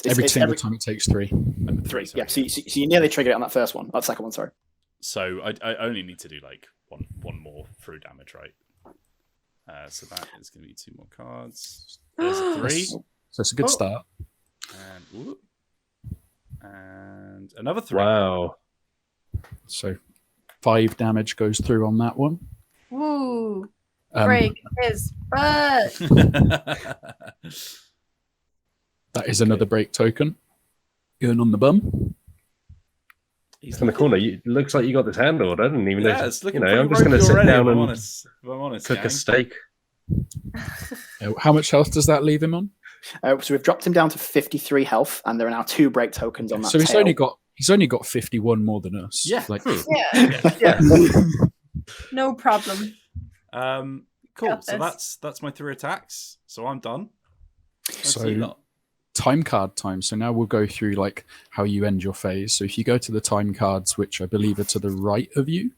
Every single time it takes 3. 3, sorry. Yeah, so you nearly triggered it on that first one. That second one, sorry. So I only need to do like one more through damage, right? So that is going to be 2 more cards. There's a 3. So it's a good start. And another 3. Wow. So 5 damage goes through on that one. Woo! Break his butt. That is another break token. Going on the bum. He's in the corner. Looks like you got this handled. I didn't even know. it's looking I'm pretty just going to ropey sit already, down if and I'm honest, cook gang. a steak. How much health does that leave him on? So we've dropped him down to 53 health, and there are now 2 break tokens on that. So he's tail. only got 51 more than us. Yeah. Like, Yeah. No problem. Cool. Got So this. that's my 3 attacks. So I'm done. So time card time. So now we'll go through like how you end your phase. So if you go to the time cards, which I believe are to the right of you,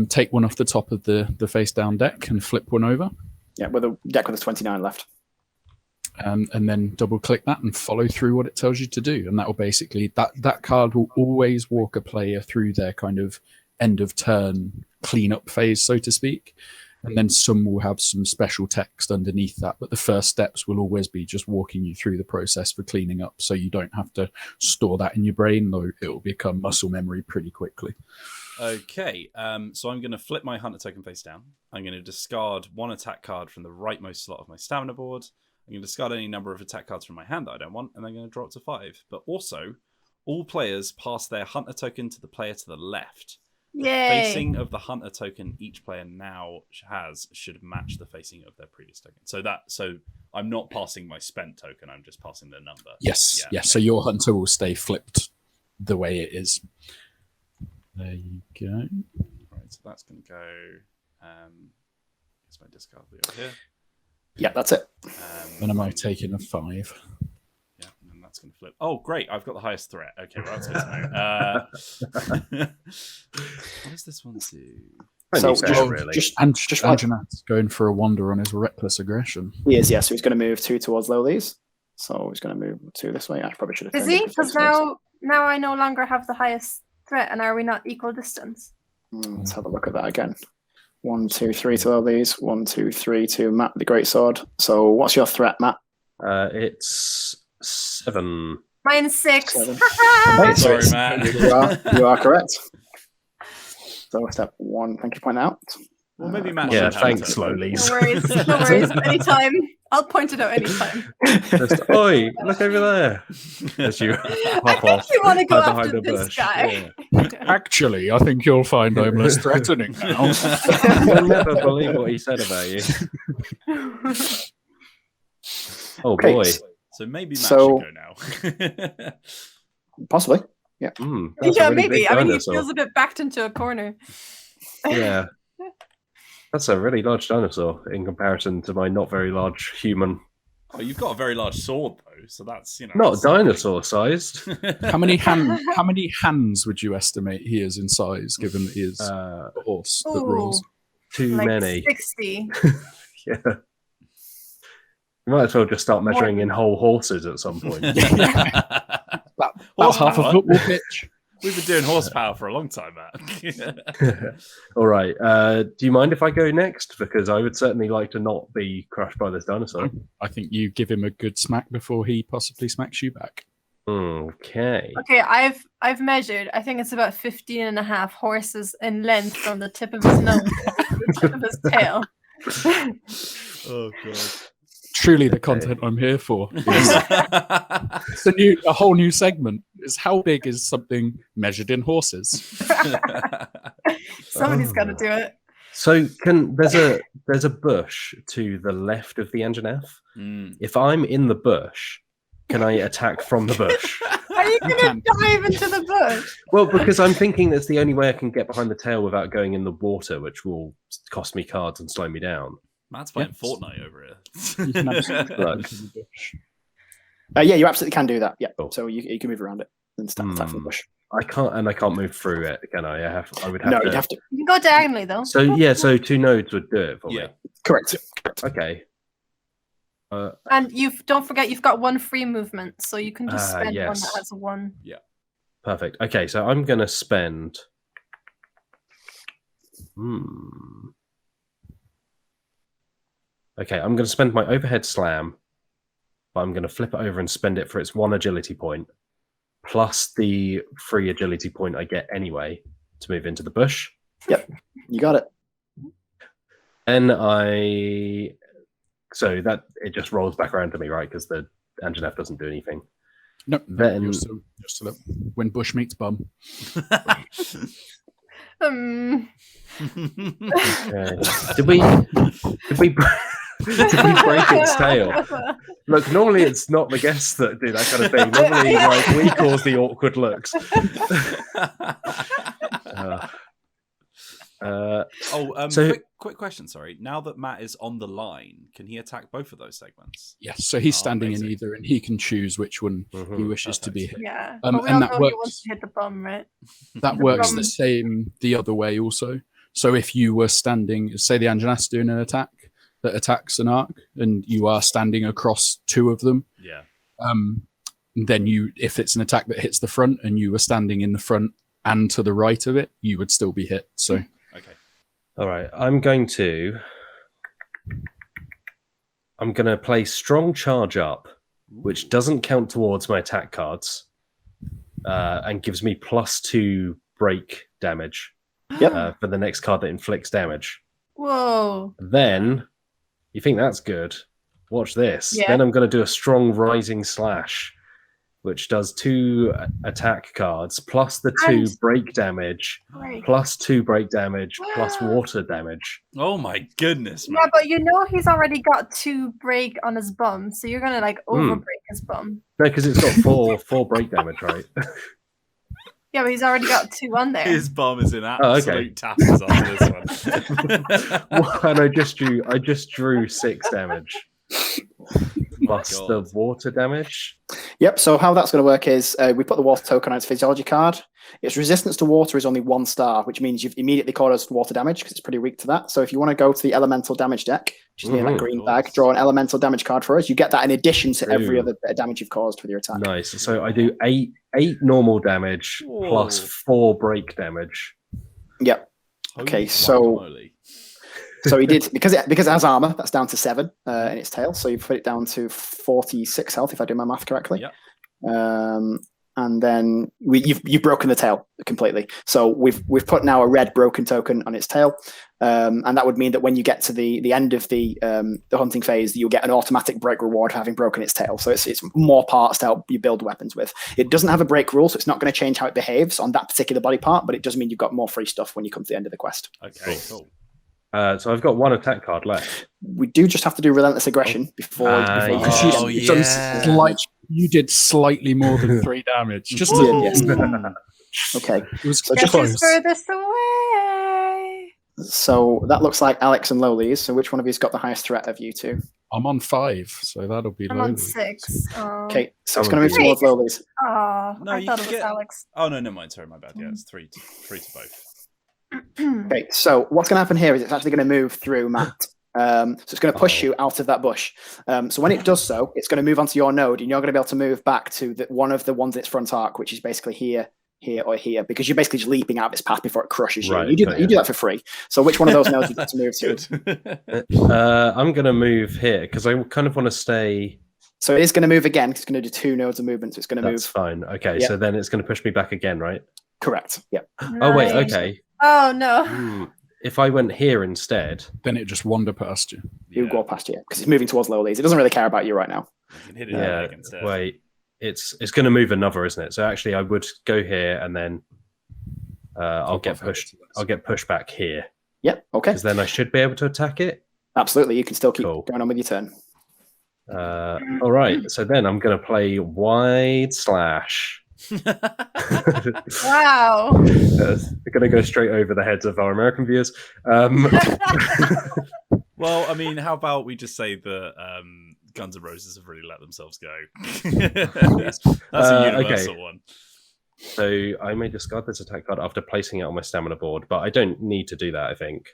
take one off the top of the face down deck and flip one over. Yeah, with a deck with a 29 left. And then double click that and follow through what it tells you to do. And that will basically, that card will always walk a player through their kind of end of turn cleanup phase, so to speak. And then some will have some special text underneath that. But the first steps will always be just walking you through the process for cleaning up. So you don't have to store that in your brain, though it will become muscle memory pretty quickly. Okay, so I'm going to flip my Hunter token face down. I'm going to discard 1 attack card from the rightmost slot of my stamina board. I'm going to discard any number of attack cards from my hand that I don't want, and I'm going to drop to 5. But also, all players pass their Hunter token to the player to the left. The Yay. facing of the Hunter token each player now has should match the facing of their previous token. So I'm not passing my spent token, I'm just passing the number. Yes. Yeah. Yes. So your hunter will stay flipped the way it is. There you go. Right, so that's going to go... guess my discard will be over here. Yeah, that's it. When am I taking a 5? Yeah, and then that's going to flip. Oh, great. I've got the highest threat. Okay, well, that's good to know. What does this one do? So really. And Just like- Anjanat's going for a wander on his reckless aggression. He is, yeah. So he's going to move 2 towards Lolies. So he's going to move 2 this way. I probably should have. Is turned he? it Because first. now I no longer have the highest threat, and are we not equal distance? Let's have a look at that again. 1, 2, 3 to Lolies. 1, 2, 3 to Matt the Great Sword. So what's your threat, Matt? It's 7. Mine's 6. 7. Sorry, Matt. You are correct. So step 1. Thank you for pointing out. Well, maybe Matt Yeah, should have thanks, it. Lolies. No worries. No worries. Anytime. I'll point it out anytime. Just, oi, look over there. As you I hop think off. you want to go hide after behind a this bush. guy. Actually, I think you'll find I'm less threatening now. You'll never believe what he said about you. Oh Okay, boy. So maybe Matt So- should go now. Possibly. That's a Yeah, really maybe. big I mean, he dinosaur. feels a bit backed into a corner. Yeah. That's a really large dinosaur in comparison to my not very large human. Oh, you've got a very large sword, though, so that's, Not dinosaur sized. How many hands would you estimate he is in size, given that he is a horse that Ooh. rolls? Too Like many. 60. Yeah. You might as well just start measuring in whole horses at some point. About half a Horsepower. football pitch. We've been doing horsepower for a long time, Matt. All right. Do you mind if I go next? Because I would certainly like to not be crushed by this dinosaur. I think you give him a good smack before he possibly smacks you back. Okay. Okay, I've measured. I think it's about 15 and a half horses in length from the tip of his nose to the tip of his tail. Oh, God. truly the content I'm here for. It's a whole new segment. Is how big is something measured in horses? Somebody's got to do it. So there's a bush to the left of the engine F. If I'm in the bush, can I attack from the bush? Are you going to dive into the bush? Well, because I'm thinking that's the only way I can get behind the tail without going in the water, which will cost me cards and slow me down. Matt's playing Fortnite over here. You can absolutely go into the bush. Yeah, you absolutely can do that. Yeah, Cool. so you can move around it and attack from the bush. I can't move through it, can I? I would have No, to. you'd have to. You can go diagonally, though. So yeah, so 2 nodes would do it for me. Correct. Okay. And don't forget you've got 1 free movement, so you can just spend one yes. that has a 1. Perfect. Okay, so I'm gonna spend. Okay, I'm gonna spend my overhead slam, but I'm gonna flip it over and spend it for its 1 agility point, plus the free agility point I get anyway to move into the bush. Yep, you got it. Then so that it just rolls back around to me, right? Because the engine F doesn't do anything. No, Then- you're still when bush meets bum. Okay. Did we break its tail? Look, normally it's not the guests that do that kind of thing. Normally, like, we cause the awkward looks. So- quick question. Sorry. Now that Matt is on the line, can he attack both of those segments? Yes, so he's standing amazing. in either, and he can choose which one he wishes to be hit. Yeah, Um, but we and all that know he works. wants to hit the bum, right? That works From- the same the other way also. So if you were standing, say the Anjanath's doing an attack that attacks an arc, and you are standing across 2 of them, Yeah. then if it's an attack that hits the front and you were standing in the front and to the right of it, you would still be hit. So Okay. All right, I'm going to play Strong Charge Up, which doesn't count towards my attack cards, and gives me +2 break damage Yep. for the next card that inflicts damage. Whoa. Then, you think that's good? Watch this. Yeah. Then I'm going to do a Strong Rising Slash, which does 2 attack cards plus the 2 And- break damage, Great. plus 2 break damage, plus water damage. Oh my goodness, Yeah, man. but he's already got 2 break on his bum, so you're gonna overbreak his bum. No, because it's got 4 break damage, right? Yeah, but he's already got 2 on there. His bum is in okay. absolute tatters after this one. And I just drew 6 damage. Plus God. the water damage. Yep. So how that's going to work is we put the water token on its physiology card. Its resistance to water is only 1 star, which means you've immediately caused water damage because it's pretty weak to that. So if you want to go to the elemental damage deck, which is near that green bag, draw an elemental damage card for us. You get that in addition to every Ooh. other bit of damage you've caused with your attack. Nice. So I do 8 normal damage plus Whoa. 4 break damage. Yep. Okay, Holy so- guacamole. So he did because it has armor. That's down to 7 in its tail. So you put it down to 46 health if I do my math correctly. Yep. And then you've broken the tail completely. So we've put now a red broken token on its tail, and that would mean that when you get to the end of the hunting phase, you'll get an automatic break reward for having broken its tail. So it's more parts to help you build weapons with. It doesn't have a break rule, so it's not going to change how it behaves on that particular body part, but it does mean you've got more free stuff when you come to the end of the quest. Okay, cool. So I've got 1 attack card left. We do just have to do relentless aggression before you because can Oh, you've done yeah. you did slightly more than 3 damage. Just You a, did, yes. Okay. it was So Guess close. who's furthest away? So that looks like Alex and Lolies. So which one of you's got the highest threat of you two? I'm on 5, so that'll be I'm on Lolies. 6. Oh. Okay, so it's That going to would move be- towards Lolies. Oh, No, I you thought can it was get- Alex. Oh, no, mind. Sorry, my bad. Yeah, it's 3 to both. Okay, so what's going to happen here is it's actually going to move through Matt. So it's going to push you out of that bush. So when it does so, it's going to move onto your node, and you're going to be able to move back to one of the ones in its front arc, which is basically here, or here, because you're basically just leaping out of its path before it crushes you. Right, You do okay, that, you do that for free. So which one of those nodes you get to move to? Good. I'm going to move here because I kind of want to stay. So it is going to move again. 'Cause it's going to do 2 nodes of movement. So it's going to That's move. fine. Okay, Yeah. so then it's going to push me back again, right? Correct. Yeah. Oh, wait, Nice. okay. Oh, no. Hmm. if I went here instead, Then it just wander past you. You would go past you because it's moving towards Lolies. It doesn't really care about you right now. You can hit it in the leg instead. wait, it's going to move another, isn't it? So actually, I would go here and then I'll get pushed. I'll get pushed back here. Yep. Okay. Because then I should be able to attack it. Absolutely. You can still keep going on with your turn. All right. So then I'm going to play Wide Slash. Wow. We're going to go straight over the heads of our American viewers. Well, I mean, how about we just say that Guns N' Roses have really let themselves go. That's a universal one. So I may discard this attack card after placing it on my stamina board, but I don't need to do that, I think.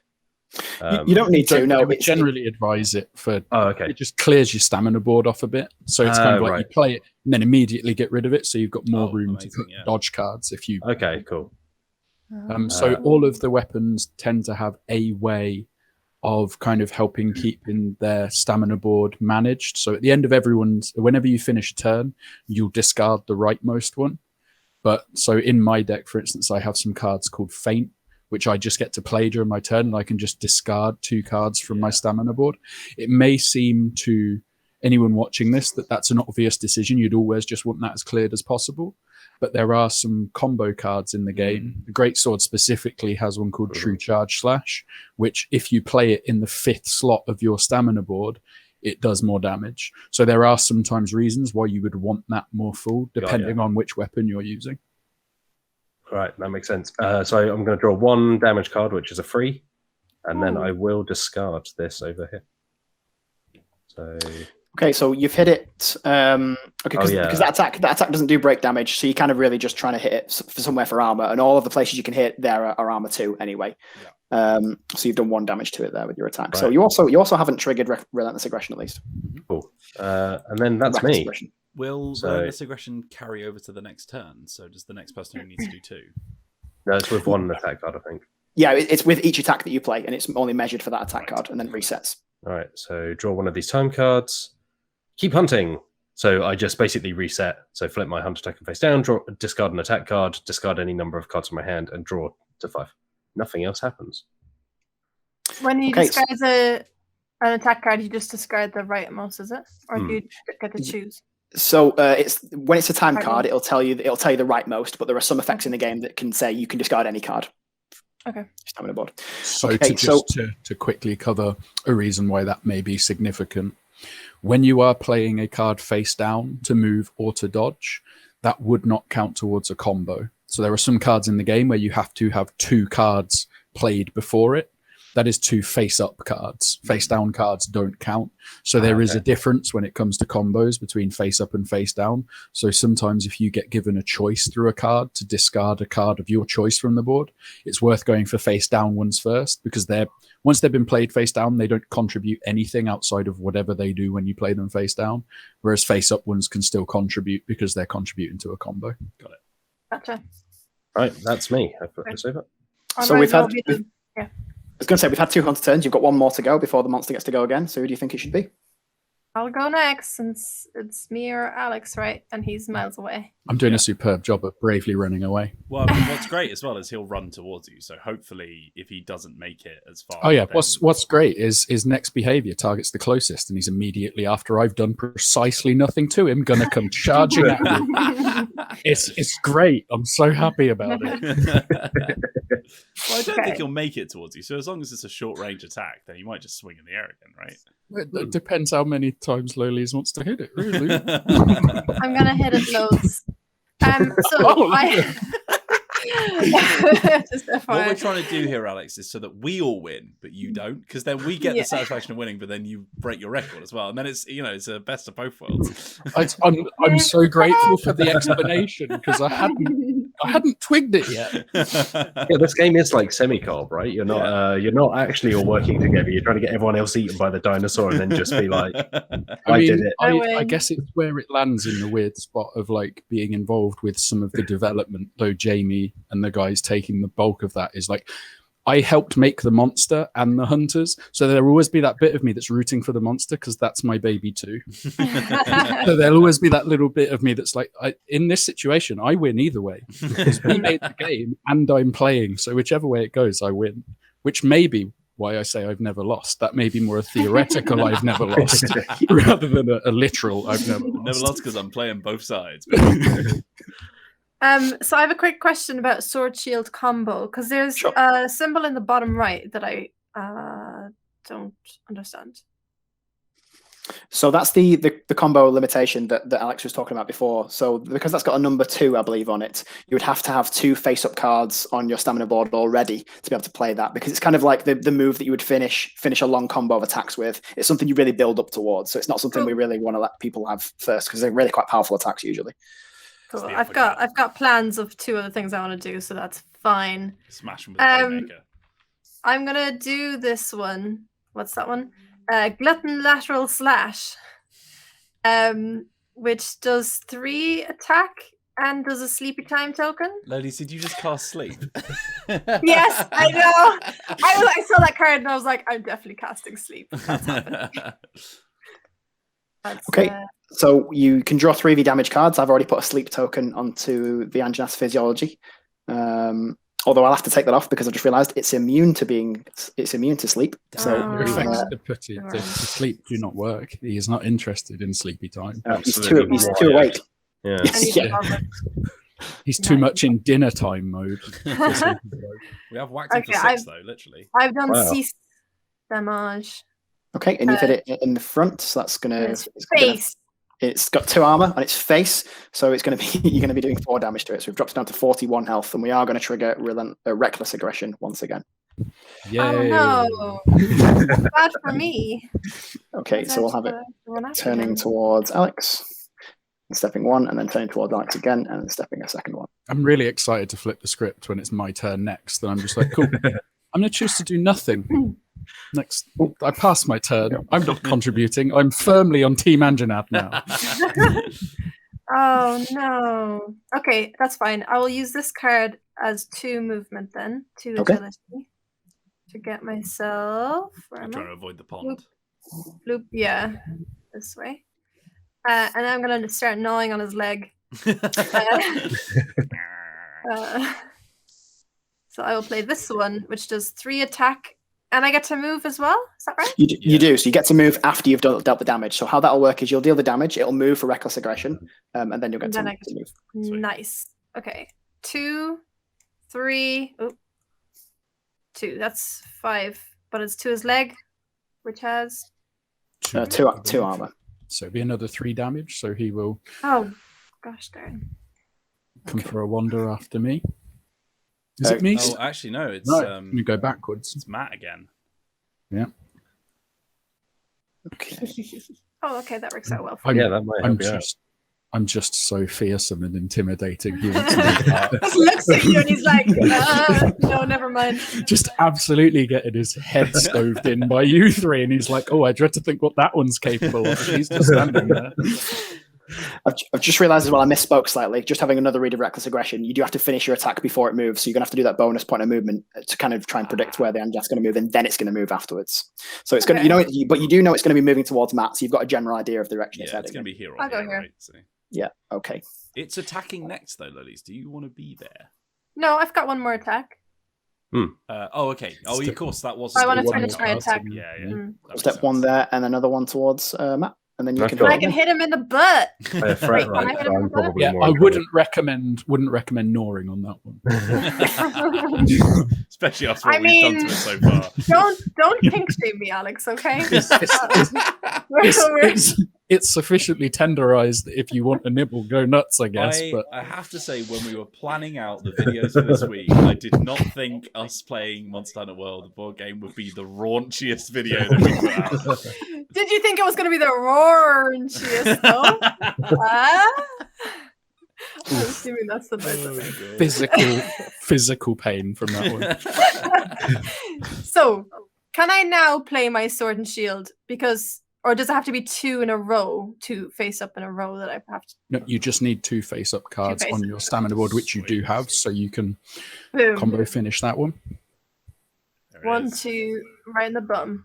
You don't need to, no. I would generally advise it for... Oh, okay. It just clears your stamina board off a bit. So it's kind of like you play it and then immediately get rid of it, so you've got more room to put dodge cards if you... Okay, cool. So all of the weapons tend to have a way of kind of helping keeping their stamina board managed. So at the end of whenever you finish a turn, you'll discard the rightmost one. But so in my deck, for instance, I have some cards called Feint, which I just get to play during my turn, and I can just discard 2 cards from my stamina board. It may seem to anyone watching this that that's an obvious decision. You'd always just want that as cleared as possible. But there are some combo cards in the game. The Greatsword specifically has one called True Charge Slash, which if you play it in the 5th slot of your stamina board, it does more damage. So there are sometimes reasons why you would want that more full, depending on which weapon you're using. Right, that makes sense. So I'm going to draw 1 damage card, which is a free, and then I will discard this over here. So... Okay, so you've hit it. Because that attack doesn't do break damage, so you're kind of really just trying to hit it for somewhere for armor, and all of the places you can hit there are armor too. Anyway, so you've done 1 damage to it there with your attack. Right. So you also haven't triggered relentless aggression at least. Cool. And then that's me. Aggression. Will relentless aggression carry over to the next turn? So does the next person who needs to do 2? No, it's with 1 attack card, I think. Yeah, it's with each attack that you play, and it's only measured for that attack card, and then resets. All right, so draw 1 of these time cards. Keep hunting. So I just basically reset. So flip my hunt attack and face down, discard an attack card, discard any number of cards from my hand, and draw to 5. Nothing else happens. When you discard an attack card, you just discard the rightmost, is it? Or do you get to choose? So when it's a time card, it'll tell you the rightmost, but there are some effects in the game that can say you can discard any card. Okay. Stamina board. So to quickly cover a reason why that may be significant. When you are playing a card face down to move or to dodge, that would not count towards a combo. So there are some cards in the game where you have to have 2 cards played before it. That is 2 face-up cards. Face-down cards don't count. So there is a difference when it comes to combos between face-up and face-down. So sometimes if you get given a choice through a card to discard a card of your choice from the board, it's worth going for face-down ones first, because once they've been played face-down, they don't contribute anything outside of whatever they do when you play them face-down, whereas face-up ones can still contribute because they're contributing to a combo. Got it. Gotcha. Right, that's me. I've put this over. So we've had... I was going to say, we've had 2 hunter turns. You've got 1 more to go before the monster gets to go again. So who do you think it should be? I'll go next, since it's me or Alex, right? And he's miles away. I'm doing a superb job of bravely running away. Well, I mean, what's great as well is he'll run towards you. So hopefully, if he doesn't make it as far... Oh, yeah. What's great is his next behavior targets the closest, and he's immediately, after I've done precisely nothing to him, going to come charging at me. It's great. I'm so happy about it. Well, I don't think he'll make it towards you. So as long as it's a short-range attack, then you might just swing in the air again, right? It depends how many times Lolies wants to hit it, really. I'm going to hit it loads. What we're trying to do here, Alex, is so that we all win, but you don't, because then we get the satisfaction of winning, but then you break your record as well, and then it's it's a best of both worlds. I'm so grateful for the explanation, because I hadn't twigged it yet. Yeah, this game is like semi-co-op, right? You're not actually all working together. You're trying to get everyone else eaten by the dinosaur, and then just be like, I did it. I guess it's where it lands in the weird spot of like being involved with some of the development, though Jamie and the guys taking the bulk of that is like, I helped make the monster and the hunters, so there'll always be that bit of me that's rooting for the monster because that's my baby too. So there'll always be that little bit of me that's like, in this situation, I win either way because we made the game and I'm playing, so whichever way it goes, I win. which may be why I say I've never lost. That may be more a theoretical I've never lost rather than a literal I've never lost. Never lost because I'm playing both sides. So I have a quick question about sword shield combo, because there's Sure. a symbol in the bottom right that I don't understand. So that's the combo limitation that Alex was talking about before. So because that's got a number 2, I believe, on it, you would have to have 2 face-up cards on your stamina board already to be able to play that, because it's kind of like the move that you would finish a long combo of attacks with. It's something you really build up towards. So it's not something we really want to let people have first, because they're really quite powerful attacks usually. Cool. the I've got plans of 2 other things I want to do, so that's fine. Smash them with a Daymaker. I'm gonna do this one. What's that one? Glutton Lateral Slash, which does 3 attack and does a sleepy time token. Lolies, did you just cast sleep? Yes, I know. I saw that card and I was like, I'm definitely casting sleep. That's happening. That's, Okay. So you can draw 3v damage cards. I've already put a sleep token onto the Anjanath Physiology. Although I'll have to take that off because I just realised it's immune to sleep. So Your effects to Right. sleep do not work. He is not interested in sleepy time. he's Absolutely too wired. awake. Yeah. I need Yeah. to bother. He's too much in dinner time mode. We have whacked him Okay, for 6, though, literally. I've done Wow. 6 damage. Okay, and you've hit it in the front, so that's gonna. Its it's gonna- face. It's got 2 armor on its face, so it's going to be you're going to be doing 4 damage to it. So we've dropped it down to 41 health, and we are going to trigger reckless aggression once again. Yay. Oh no! Bad for me. Okay, so we'll have it Run after turning him. towards Alex, and stepping 1, and then turning towards Alex again, and then stepping a second 1. I'm really excited to flip the script when it's my turn next. Then I'm just like, cool. I'm going to choose to do nothing. Next, I passed my turn. I'm not contributing. I'm firmly on Team Anjanath now. Oh no. Okay, that's fine. I will use this card as 2 movement then, 2 Okay. agility, to get myself. Where I'm am trying I? to avoid the pond. Bloop. Yeah, this way. And I'm gonna start gnawing on his leg. So I will play this one, which does 3 attack, and I get to move as well. Is that right? You do. So you get to move after you've dealt the damage. So how that'll work is you'll deal the damage, it'll move for reckless aggression, and then you'll get And to then I to move. Sweet. Nice. Okay. 2, 3. Oh. 2. That's 5. But it's to his leg, which has. 2 armor. So it'll be another 3 damage. So he will Oh, gosh darn. come for a wander after me. Is it me? Oh, actually, no. It's No, let me go backwards. it's Matt again. Okay. Oh, okay. That works out well for I'm, Yeah, that might help you out. I'm just so fearsome and intimidating. He wants to He looks at you and he's like, no, never mind. just absolutely getting his head stoved in by you 3, and he's like, "Oh, I dread to think what that one's capable of." He's just standing there. I've just realised as well, I misspoke slightly. Just having another read of reckless aggression, you do have to finish your attack before it moves. So you're going to have to do that bonus point of movement to kind of try and predict where the Anjanath's going to move, and then it's going to move afterwards. So it's going to, but you do know it's going to be moving towards Matt, so you've got a general idea of the direction Yeah, it's it's heading. going to be here or I'll go here, here. right? So. Yeah. Okay. It's attacking next, though, Lolies. Do you want to be there? No, I've got 1 more attack. Oh, okay. Oh, of course, that was. I want to One finish more my card, attack. so- Yeah, yeah. Mm. That makes Step 1 sense. there, and another one towards Matt, and then you Okay. can. And I can hit him in the butt. Threat Wait, right, can I hit so him I'm with that? probably Yeah, more I inclined. wouldn't recommend gnawing on that one. Especially after what I we've done mean- to it so far. Don't pink shame me, Alex, okay? It's sufficiently tenderized that if you want a nibble, go nuts, I guess. But I have to say, when we were planning out the videos for this week, I did not think us playing Monster Hunter World, the board game, would be the raunchiest video that we put out. Did you think it was going to be the raunchiest, though? I'm assuming that's the best of it. physical pain from that one. So, can I now play my sword and shield? Because, or does it have to be 2 in a row, 2 face up in a row that I have to? No, you just need 2 face-up cards face on up. your stamina board, which you do have, so you can Boom. combo finish that one. There it 1, is. 2, right in the bum.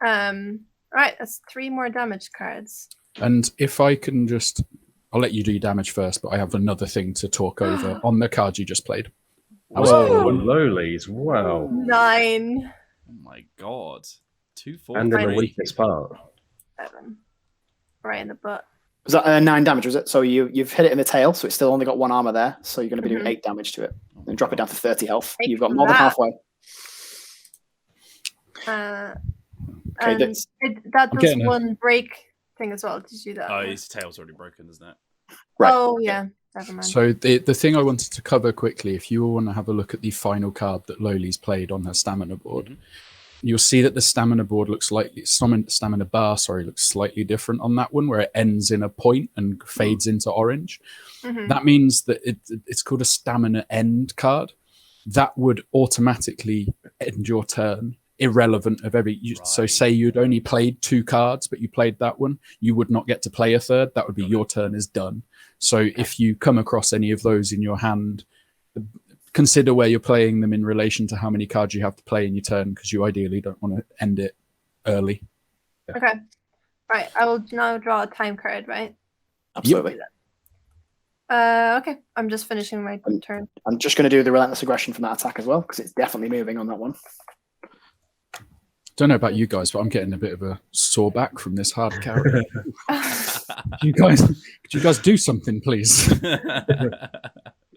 Right, that's 3 more damage cards. And if I can just, I'll let you do damage first, but I have another thing to talk over on the card you just played. That was Oh, one. Lolies. Wow. 9. Oh my god. 2, 4, And in the 3. weakest part. 7. Right in the butt. Was that 9 damage, was it? So you've hit it in the tail, so it's still only got 1 armor there. So you're going to be doing 8 damage to it. And drop it down to 30 health. Take You've got more than that. halfway. And that's- that I'm was getting a- one break thing as well. Did you do that? Oh, his tail's already broken, isn't it? Right. Oh, yeah. Never mind. So the thing I wanted to cover quickly, if you all want to have a look at the final card that Lolies played on her stamina board, you'll see that the stamina board looks slightly stamina bar, looks slightly different on that one, where it ends in a point and fades into orange. That means that it's called a stamina end card. That would automatically end your turn, irrelevant of So say you'd only played 2 cards, but you played that one, you would not get to play a third. That would be your turn is done. So if you come across any of those in your hand, consider where you're playing them in relation to how many cards you have to play in your turn, because you ideally don't want to end it early. Okay. Right. I will now draw a time card, right? Absolutely. Okay. I'm just finishing my turn. I'm just going to do the relentless aggression from that attack as well, because it's definitely moving on that one. Don't know about you guys, but I'm getting a bit of a sore back from this hard carry. Could you guys do something, please?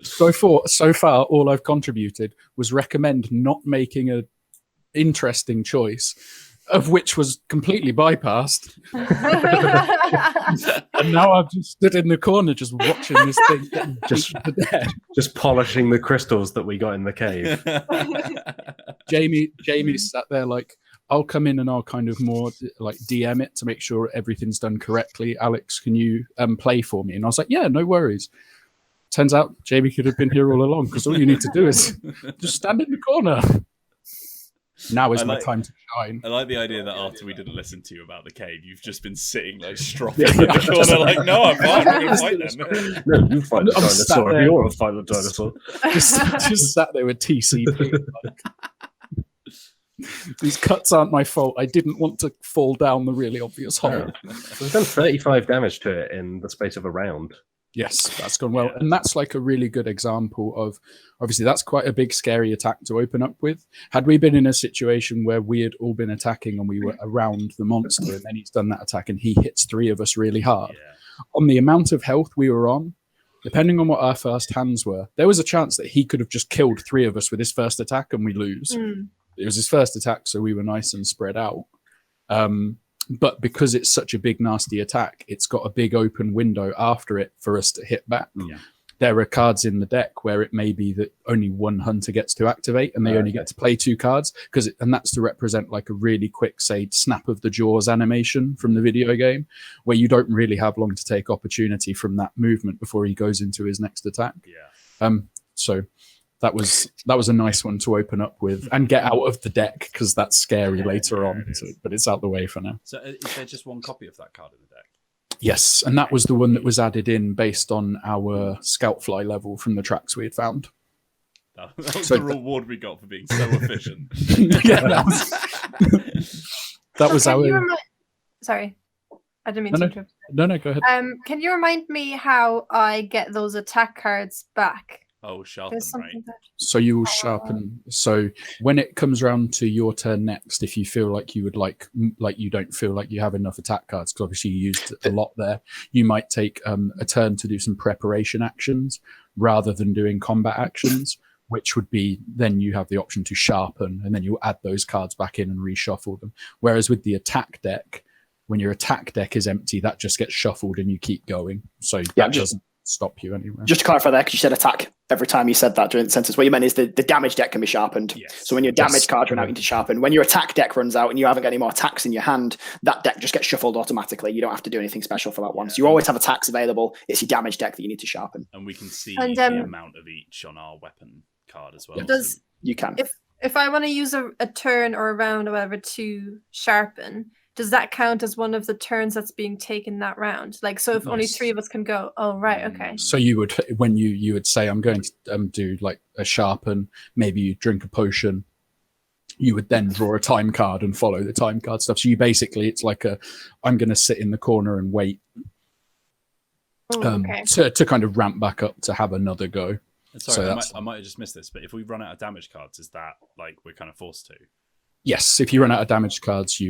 So far, all I've contributed was recommend not making a interesting choice, of which was completely bypassed. And now I've just stood in the corner, just watching this thing getting Just polishing the crystals that we got in the cave. Jamie sat there like, I'll come in and I'll kind of more like DM it to make sure everything's done correctly. Alex, can you play for me? And I was like, yeah, no worries. Turns out Jamie could have been here all along, because all you need to do is just stand in the corner. Now is my time to shine. I like the idea that after we didn't listen to you about the cave, you've just been sitting like stropping in the corner, like, no, I'm fine. I'm going to fight them. No, you fight the dinosaur. If you want to fight the dinosaur. Just sat there with TCP. These cuts aren't my fault. I didn't want to fall down the really obvious hole. We've done 35 damage to it in the space of a round. Yes, that's gone well. And that's like a really good example of, obviously, that's quite a big, scary attack to open up with. Had we been in a situation where we had all been attacking and we were around the monster, and then he's done that attack and he hits 3 of us really hard, on the amount of health we were on, depending on what our first hands were, there was a chance that he could have just killed 3 of us with his first attack and we lose. It was his first attack, so we were nice and spread out. But because it's such a big, nasty attack, it's got a big open window after it for us to hit back. There are cards in the deck where it may be that only 1 hunter gets to activate and they only get to play 2 cards, and that's to represent like a really quick, say, snap of the jaws animation from the video game, where you don't really have long to take opportunity from that movement before he goes into his next attack. So that was a nice one to open up with and get out of the deck, because that's scary later on. But it's out the way for now. So is there just 1 copy of that card in the deck? Yes, and that was the one that was added in based on our scout fly level from the tracks we had found. That was the reward we got for being so efficient. That was our... Sorry, I didn't mean to interrupt. No, go ahead. Can you remind me how I get those attack cards back? Oh, sharpen, right? So you will sharpen. So when it comes around to your turn next, if you feel like you would like you don't feel like you have enough attack cards, because obviously you used a lot there, you might take a turn to do some preparation actions rather than doing combat actions, which would be then you have the option to sharpen, and then you add those cards back in and reshuffle them. Whereas with the attack deck, when your attack deck is empty, that just gets shuffled and you keep going. So that doesn't stop you anyway. Just to clarify there, because you said attack every time you said that during the sentence, what you meant is the damage deck can be sharpened. So when your damage cards run out, you need to sharpen. When your attack deck runs out and you haven't got any more attacks in your hand, that deck just gets shuffled automatically. You don't have to do anything special for that one. So you always have attacks available. It's your damage deck that you need to sharpen. And we can see the amount of each on our weapon card as well. You can. If I want to use a turn or a round or whatever to sharpen, does that count as one of the turns that's being taken that round? Like, so if only 3 of us can go, oh, right, okay. So you would, when you would say, I'm going to do like a sharpen, maybe you drink a potion, you would then draw a time card and follow the time card stuff. So you basically, it's like I'm going to sit in the corner and wait to kind of ramp back up to have another go. Sorry, So I might have just missed this, but if we run out of damage cards, is that like we're kind of forced to? Yes, if you run out of damage cards,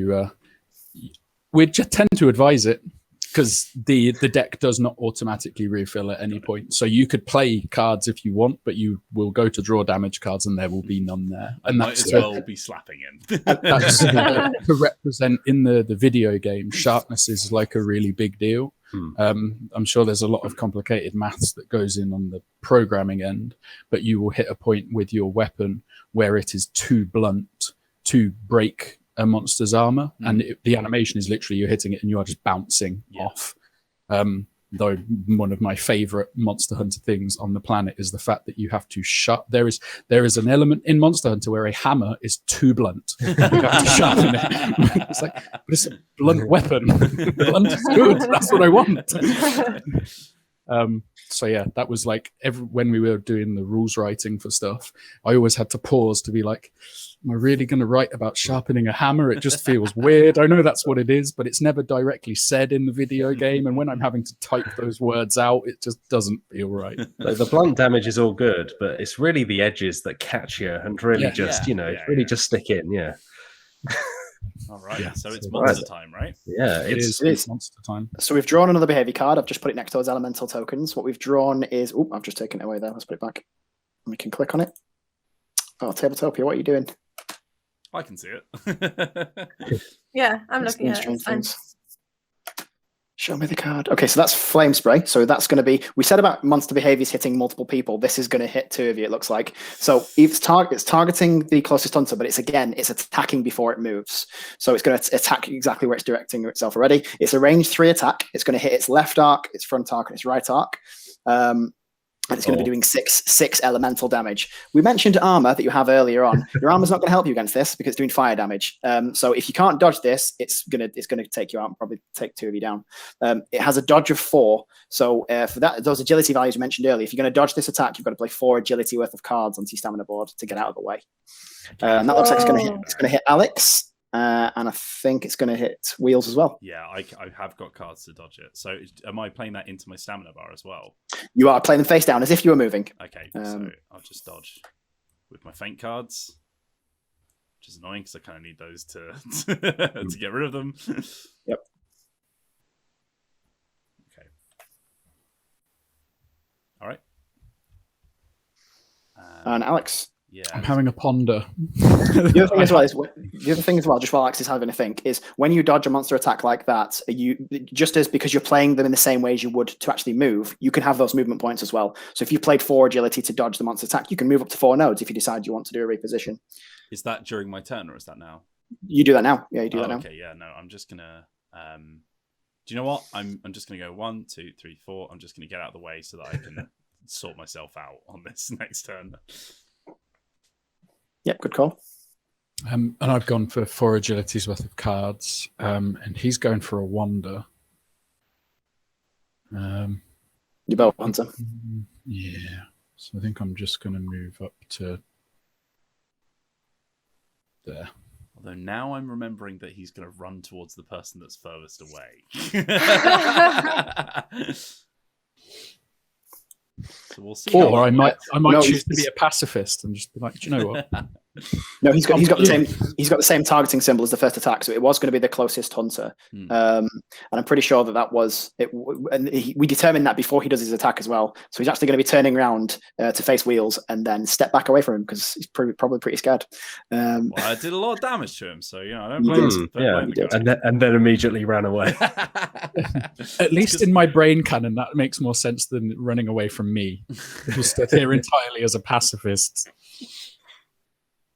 we tend to advise it because the deck does not automatically refill at any point. So you could play cards if you want, but you will go to draw damage cards and there will be none there. And might as well be slapping him. That's to represent in the video game, sharpness is like a really big deal. I'm sure there's a lot of complicated maths that goes in on the programming end, but you will hit a point with your weapon where it is too blunt to break a monster's armor, and the animation is literally you're hitting it and you are just bouncing off. Though one of my favorite Monster Hunter things on the planet is the fact that you have to there is an element in Monster Hunter where a hammer is too blunt. You have to sharpen it. It's like, but it's a blunt weapon. Blunt is good. That's what I want. So yeah, that was like when we were doing the rules writing for stuff, I always had to pause to be like, am I really going to write about sharpening a hammer? It just feels weird. I know that's what it is, but it's never directly said in the video game. And when I'm having to type those words out, it just doesn't feel right. The blunt damage is all good, but it's really the edges that catch you and really just stick in. Yeah. All right. So it's monster time, right? Yeah, it is monster time. So we've drawn another behavior card. I've just put it next to those elemental tokens. What we've drawn is... Oh, I've just taken it away there. Let's put it back. And we can click on it. Oh, Tabletopia, what are you doing? I can see it. Yeah, I'm looking at it. Things. Show me the card. Okay, so that's Flame Spray. So that's going to be... We said about monster behaviors hitting multiple people. This is going to hit 2 of you, it looks like. So it's targeting the closest hunter, but it's attacking before it moves. So it's going to attack exactly where it's directing itself already. It's a range 3 attack. It's going to hit its left arc, its front arc, and its right arc. And it's going to be doing six elemental damage. We mentioned armor that you have earlier on. Your armor's not going to help you against this because it's doing fire damage. So if you can't dodge this, it's going to take you out and probably take 2 of you down. It has a dodge of 4. So for those agility values you mentioned earlier, if you're going to dodge this attack, you've got to play 4 agility worth of cards onto your stamina board to get out of the way. And that looks like it's going to hit Alex. And I think it's going to hit Wheels as well. Yeah, I have got cards to dodge it. So am I playing that into my stamina bar as well? You are playing them face down as if you were moving. Okay, so I'll just dodge with my feint cards, which is annoying because I kind of need those to to get rid of them. Yep. Okay. All right. And Alex. Yeah, I'm having a ponder. The other thing as well, just while Alex is having a think, is when you dodge a monster attack like that, because you're playing them in the same way as you would to actually move, you can have those movement points as well. So if you played 4 agility to dodge the monster attack, you can move up to 4 nodes if you decide you want to do a reposition. Is that during my turn or is that now? You do that now. Yeah, you do that now. Okay, yeah, no, I'm just gonna. Do you know what? I'm just gonna go 1, 2, 3, 4. I'm just gonna get out of the way so that I can sort myself out on this next turn. Yep, good call. And I've gone for 4 agilities worth of cards, and he's going for a wonder. You both Hunter. Yeah, so I think I'm just going to move up to there. Although now I'm remembering that he's going to run towards the person that's furthest away. So we'll see. Or I might choose to be a pacifist and just be like, do you know what? No, he's got the same targeting symbol as the first attack, so it was going to be the closest hunter. And I'm pretty sure that was it. And we determined that before he does his attack as well. So he's actually going to be turning around to face Wheels and then step back away from him because he's probably pretty scared. Well, I did a lot of damage to him, so I don't blame him. And then immediately ran away. At least in my brain canon, that makes more sense than running away from me. Who stood here entirely as a pacifist.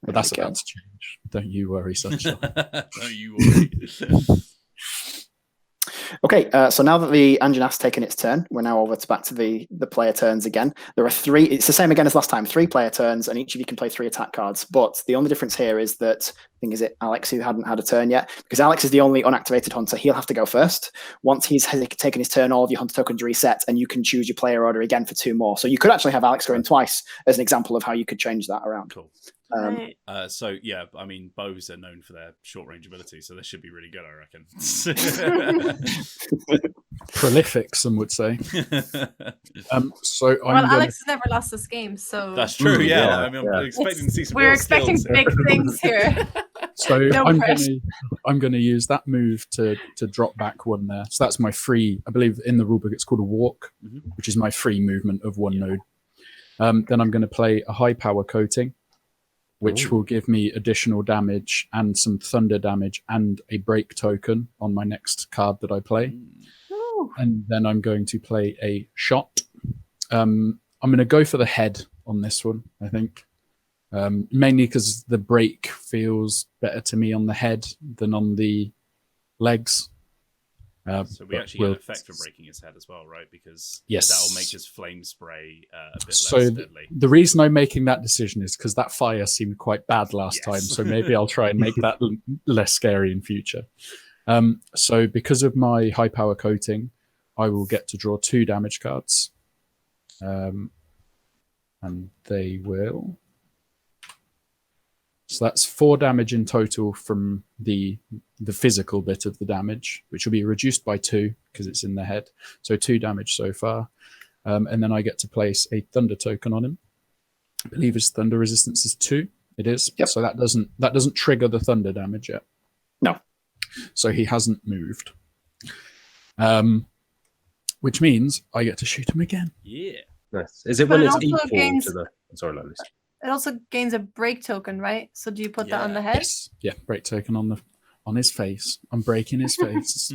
But that's about to change. Don't you worry, sunshine. Don't you worry. Okay, so now that the Anjanath's taken its turn, we're now back to the player turns again. There are 3. It's the same again as last time. 3 player turns, and each of you can play 3 attack cards. But the only difference here is that I think is it Alex who hadn't had a turn yet, because Alex is the only unactivated hunter. He'll have to go first. Once he's taken his turn, all of your hunter tokens reset, and you can choose your player order again for 2 more. So you could actually have Alex go in twice as an example of how you could change that around. Cool. Right. So yeah, I mean, bows are known for their short range ability, so this should be really good, I reckon. Prolific, some would say. So I'm Well, gonna, Alex has never lost this game, so That's true. yeah, I mean, I'm expecting to see some. we're real expecting skills. big things here. so No pressure. I'm gonna use that move to drop back one there. So that's my free. I believe in the rulebook it's called a walk, which is my free movement of one node. Then I'm going to play a high power coating, which will give me additional damage and some thunder damage and a break token on my next card that I play. Ooh. And then I'm going to play a shot. I'm going to go for the head on this one, I think. Mainly because the break feels better to me on the head than on the legs. So we actually get an effect for breaking his head as well, right? Because that'll make his flame spray a bit less deadly. The reason I'm making that decision is because that fire seemed quite bad last time. So maybe I'll try and make that less scary in future. So because of my high power coating, I will get to draw 2 damage cards. And they will. So that's 4 damage in total from the physical bit of the damage, which will be reduced by 2 because it's in the head. So 2 damage so far. And then I get to place a thunder token on him. I believe his thunder resistance is 2. It is. Yep. So that doesn't trigger the thunder damage yet. No. So he hasn't moved. Which means I get to shoot him again. Yeah. Nice. Is it But when it it's also equal gains- to the? Sorry, Lolies. It also gains a break token, right? So do you put that on the head? Yes. Yeah, break token on his face. I'm breaking his face.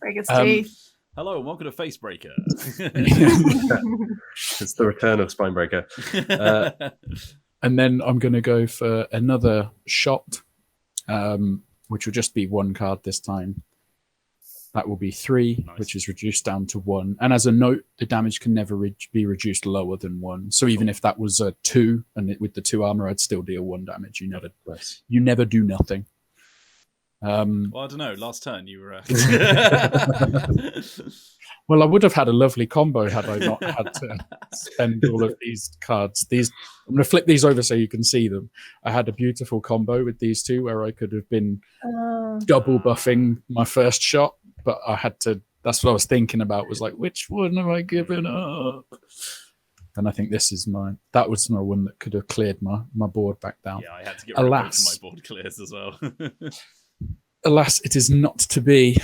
Break its teeth. Hello and welcome to Facebreaker. It's the return of Spinebreaker. And then I'm going to go for another shot, which will just be 1 card this time. That will be 3, Nice. which is reduced down to 1. And as a note, the damage can never be reduced lower than 1. So even if that was a 2, and with the 2 armor, I'd still deal 1 damage. You never do nothing. Well, I don't know. Last turn you were. Well, I would have had a lovely combo had I not had to spend all of these cards. I'm going to flip these over so you can see them. I had a beautiful combo with these 2 where I could have been double buffing my first shot, but I had to. That's what I was thinking about. Was like, which one am I giving up? And I think that was my one that could have cleared my board back down. Yeah, I had to get rid of both of my board clears as well. Alas, it is not to be.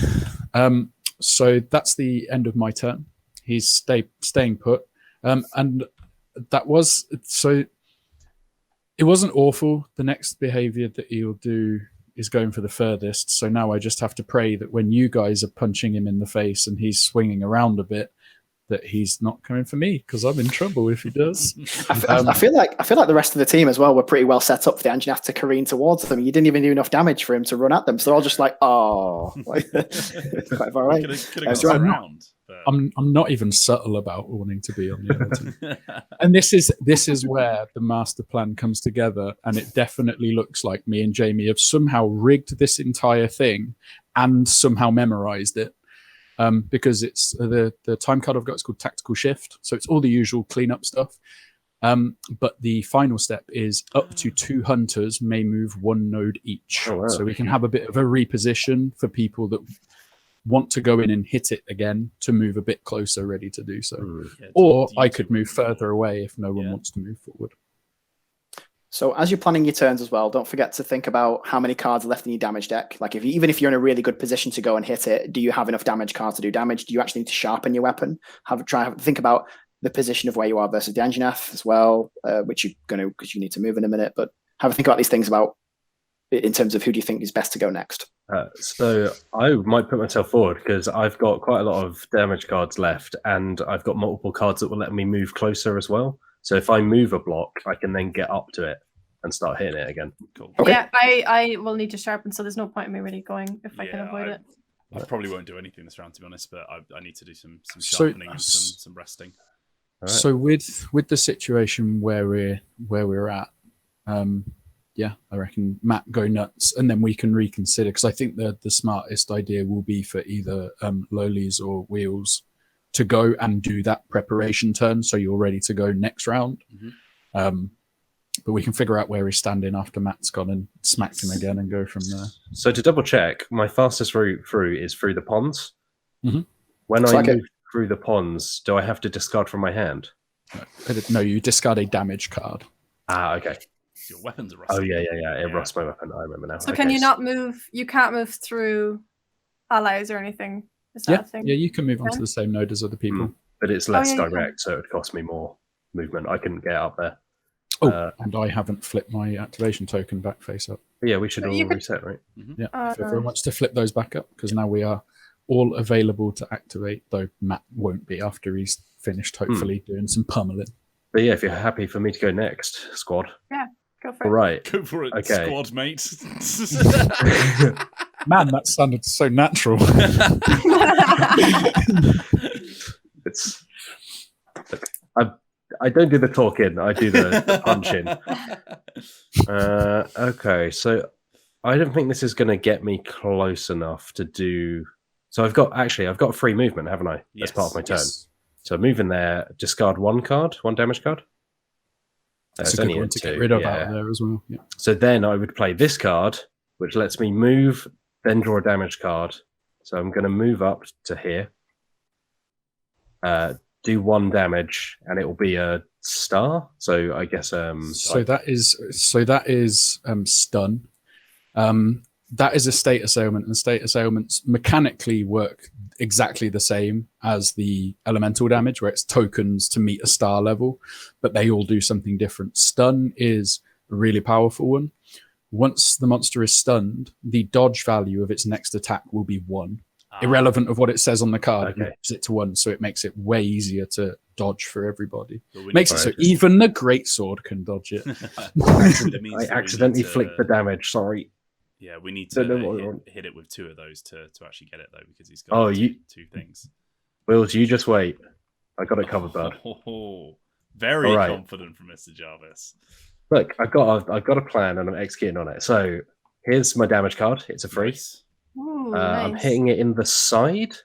So that's the end of my turn. He's staying put. And that was so. It wasn't awful. The next behavior that he'll do is going for the furthest. So now I just have to pray that when you guys are punching him in the face and he's swinging around a bit, that he's not coming for me because I'm in trouble if he does. I feel like the rest of the team as well were pretty well set up for the Anjanath to careen towards them. You didn't even do enough damage for him to run at them, so they're all just like, oh, quite far away. Could have gone around. I'm not even subtle about wanting to be on the other team. And this is where the master plan comes together, and it definitely looks like me and Jamie have somehow rigged this entire thing and somehow memorized it. Because it's the time card I've got is called Tactical Shift, so it's all the usual cleanup stuff. But the final step is up to 2 hunters may move 1 node each. Oh, wow. So we can have a bit of a reposition for people that want to go in and hit it again to move a bit closer, ready to do so. Yeah, Or I could move further away if no one wants to move forward. So as you're planning your turns as well, don't forget to think about how many cards are left in your damage deck. Like even if you're in a really good position to go and hit it, do you have enough damage cards to do damage? Do you actually need to sharpen your weapon? Think about the position of where you are versus the Anjanath as well, which you're going to, because you need to move in a minute. But have a think about these things about in terms of who do you think is best to go next. So I might put myself forward because I've got quite a lot of damage cards left, and I've got multiple cards that will let me move closer as well. So if I move a block, I can then get up to it and start hitting it again. Cool. Okay. Yeah, I will need to sharpen, so there's no point in me really going if I can avoid it. I probably won't do anything this round, to be honest, but I need to do some So- sharpening and some resting. All right. So with the situation where we're at, I reckon Matt go nuts, and then we can reconsider, because I think the smartest idea will be for either Lolies or Wheels to go and do that preparation turn, so you're ready to go next round. But we can figure out where he's standing after Matt's gone and smacked him again and go from there. So to double check, my fastest route through is through the ponds. Mhm. When So I I get- move through the ponds, do I have to discard from my hand? No, you discard a damage card. Ah, okay. Your weapons are Oh, rusty. yeah. It Yeah. rusts my weapon. I remember now. So Okay, can you not move? You can't move through allies or anything. Is that a thing? Yeah, you can move onto Okay. the same node as other people. But it's less yeah, you can. direct, so it would cost me more movement. I couldn't get up there. And I haven't flipped my activation token back face up. But yeah, we should But all you could- reset, right? Yeah, if everyone wants to flip those back up, because now we are all available to activate, though Matt won't be after he's finished, hopefully, doing some pummeling. But yeah, if you're happy for me to go next, squad. Go for All it. right. Go for it, Okay. squad mate. Man, that sounded so natural. It's. Look, I don't do the talking. I do the punching. Okay, so I don't think this is going to get me close enough to do. So I've got free movement, haven't I? Yes. As part of my turn. Yes. So move in there, discard one damage card. That's It's a good only one a to two, get rid of yeah. out of there as well. Yeah. So then I would play this card, which lets me move, then draw a damage card. So I'm going to move up to here, do 1 damage, and it will be a star. So I guess So that is stun. That is a status ailment, and status ailments mechanically work exactly the same as the elemental damage, where it's tokens to meet a star level, but they all do something different. Stun is a really powerful one. Once the monster is stunned, the dodge value of its next attack will be 1, irrelevant of what it says on the card. Okay. It moves it to 1, so it makes it way easier to dodge for everybody. But we Makes it need so to- even the greatsword can dodge it. It means I that we accidentally need to- flicked the damage. Sorry. Yeah, we need Don't know what I to want. hit it with 2 of those to actually get it though, because he's got Oh, you- two things. Wills, you just wait. I got it covered, bud. Very All right. confident from Mr. Jarvis. Look, I've got a plan and I'm executing on it. So here's my damage card. It's a free. Nice. Ooh, I'm nice. hitting it in the side.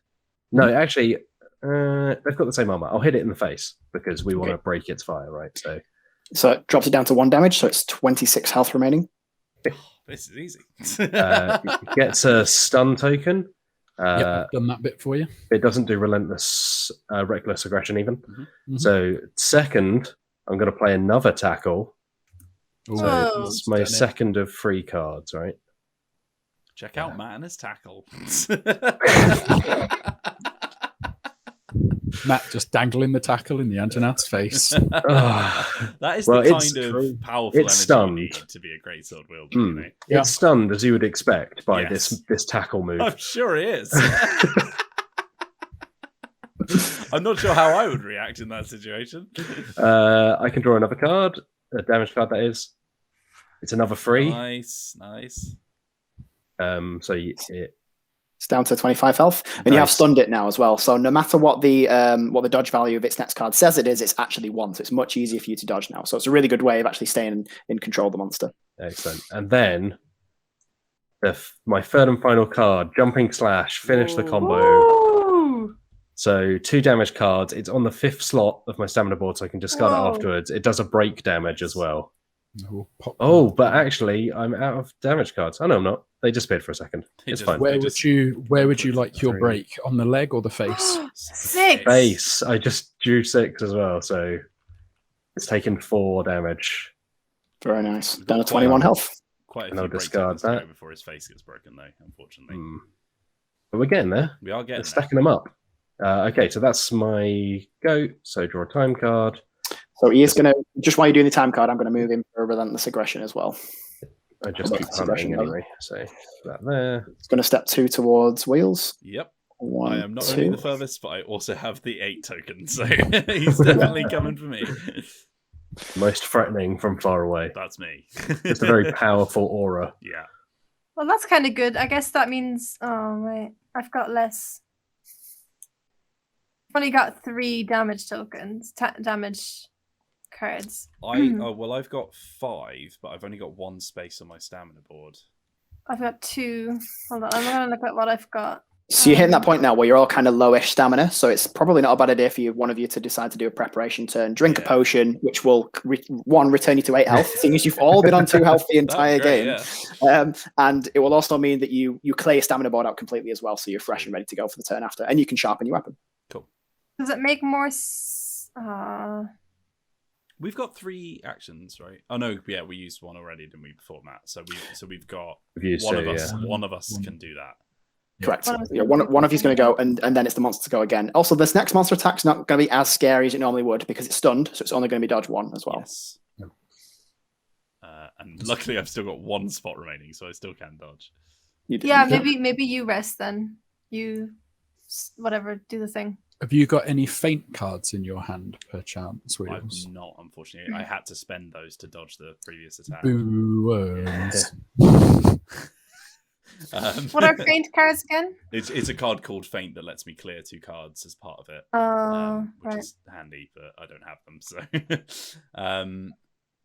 No, actually, they've got the same armor. I'll hit it in the face because we want to break its fire, right? So it drops it down to 1 damage, so it's 26 health remaining. This is easy. It gets a stun token. Yep, I've done that bit for you. It doesn't do reckless aggression even. Mhm. So second, I'm going to play another tackle. Ooh. So Whoa. it's my Done it. second of 3 cards, right? Check out Matt and his tackle. Matt just dangling the tackle in the Antonath's face. That is Well, the it's kind true. of powerful It's energy stunned. you need to be a great sword wielder. Hmm. You know? Yeah. It's stunned as you would expect by Yes. this tackle move. I'm sure it is. I'm not sure how I would react in that situation. I can draw another card, a damage card that is. It's another 3. Nice. So It's down to 25 health, and you have Nice. stunned it now as well. So no matter what the dodge value of its next card says it is, it's actually 1. So it's much easier for you to dodge now. So it's a really good way of actually staying in control of the monster. excellent. And then my third and final card, Jumping Slash, finish the combo. Ooh. So 2 damage cards. It's on the 5th slot of my stamina board, so I can discard Whoa. it afterwards. It does a break damage as well. We'll pop- Oh, but actually, I'm out of damage cards. Oh no, I'm not. They disappeared for a second. It It's just- fine. Where They would just- you like your break? On the leg or the face? 6. Base. I just drew 6 as well, so it's taken 4 damage. Very nice. We've Down got to 21 health. Quite a And few I'll break discard tokens to go that. before his face gets broken, though. Unfortunately, But we're getting there. we are We're getting stacking them up. Okay, so that's my go. So draw a time card. So he is going to, just while you're doing the time card, I'm going to move him for relentless aggression as well. I just Well, keep that's hunting aggression, anyway. So that there. It's going to step 2 towards Wheels. Yep. 1, I am not 2. only the furthest, but I also have the 8 tokens, so he's definitely coming for me. Most threatening from far away. That's me. Just a very powerful aura. Yeah. Well, that's kind of good. I guess that means. Oh wait, I've got less. I've only got 3 damage tokens, damage cards. I've got 5, but I've only got 1 space on my stamina board. I've got 2. Hold on, I'm gonna look at what I've got. So you're hitting that point now where you're all kind of lowish stamina, so it's probably not a bad idea for one of you to decide to do a preparation turn, drink a potion, which will return you to 8 health, seeing as you've all been on 2 health the entire game. Yeah. And it will also mean that you clear your stamina board out completely as well, so you're fresh and ready to go for the turn after, and you can sharpen your weapon. Cool. Does it make more? We've got 3 actions, right? Oh no, yeah, we used one already, didn't we, before Matt? So we've got one of us can do that. Correct. Yeah, one of you's going to go, and then it's the monster to go again. Also, this next monster attack's not going to be as scary as it normally would because it's stunned, so it's only going to be dodge 1 as well. Yes. And luckily, I've still got 1 spot remaining, so I still can dodge. Maybe you rest then. You whatever, do the thing. Have you got any feint cards in your hand, perchance, I've Williams? not, unfortunately. I had to spend those to dodge the previous attack. Boo. What are feint cards again? It's a card called Feint that lets me clear 2 cards as part of it, which is handy, but I don't have them. So,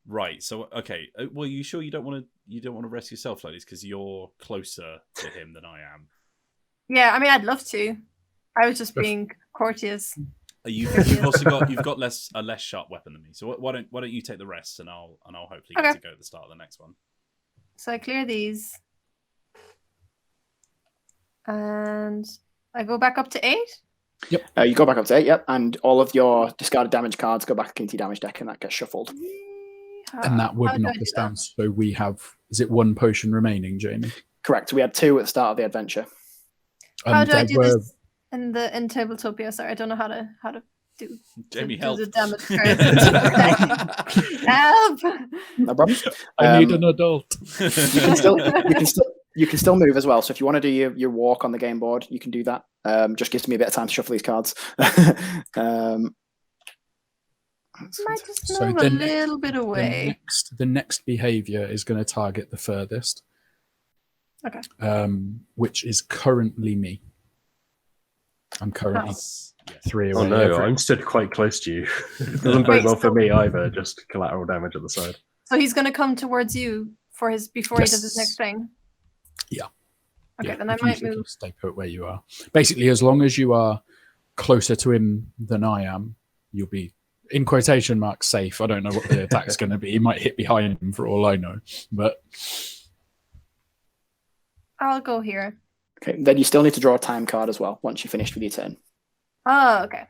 right. So, okay. Well, you sure you don't want to rest yourself, ladies, because you're closer to him than I am. Yeah, I mean, I'd love to. I was just being courteous. You've also got a less sharp weapon than me. So why don't you take the rest, and I'll hopefully get to go at the start of the next one. So I clear these. And I go back up to 8? Yep. You go back up to 8, yep. And all of your discarded damage cards go back into your damage deck and that gets shuffled. And that would knock us down. So we have, is it 1 potion remaining, Jamie? Correct. We had 2 at the start of the adventure. How do I do this in Tabletopia? Sorry, I don't know how to do. Jamie, help. Do the damage cards. Help! No problem. I need an adult. You can still move as well. So if you want to do your walk on the game board, you can do that. Just gives me a bit of time to shuffle these cards. Might just move a little bit away. The next behavior is going to target the furthest. Okay. Which is currently me. I'm currently 3 away. Oh no, I'm stood quite close to you. It doesn't bode well for me either, just collateral damage at the side. So he's going to come towards you before he does his next thing? Yeah. Okay, then I might move. Stay put where you are. Basically, as long as you are closer to him than I am, you'll be, in quotation marks, safe. I don't know what the attack's going to be. He might hit behind him for all I know. But I'll go here. Okay, then you still need to draw a time card as well once you're finished with your turn. Oh, okay.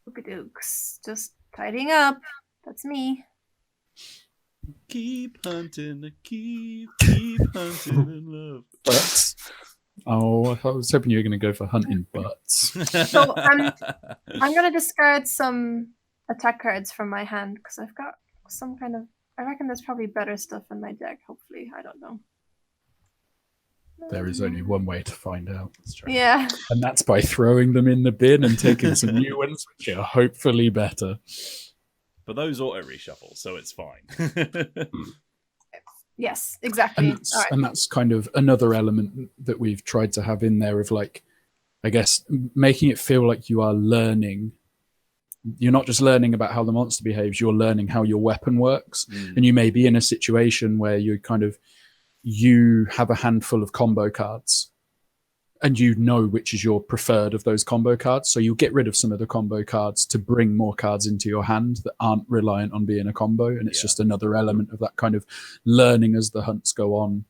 Oopie dooks. Just tidying up. That's me. Keep hunting, keep hunting in love. Butts. Oh, I was hoping you were going to go for hunting butts. So I'm going to discard some attack cards from my hand because I've got some kind of. I reckon there's probably better stuff in my deck. Hopefully, I don't know. There is only one way to find out. Yeah. And that's by throwing them in the bin and taking some new ones, which are hopefully better. But those auto reshuffle, so it's fine. Yes, exactly. And that's kind of another element that we've tried to have in there of, like, I guess, making it feel like you are learning. You're not just learning about how the monster behaves, you're learning how your weapon works. And you may be in a situation where you have a handful of combo cards and you know which is your preferred of those combo cards. So you'll get rid of some of the combo cards to bring more cards into your hand that aren't reliant on being a combo. And it's just another element of that kind of learning as the hunts go on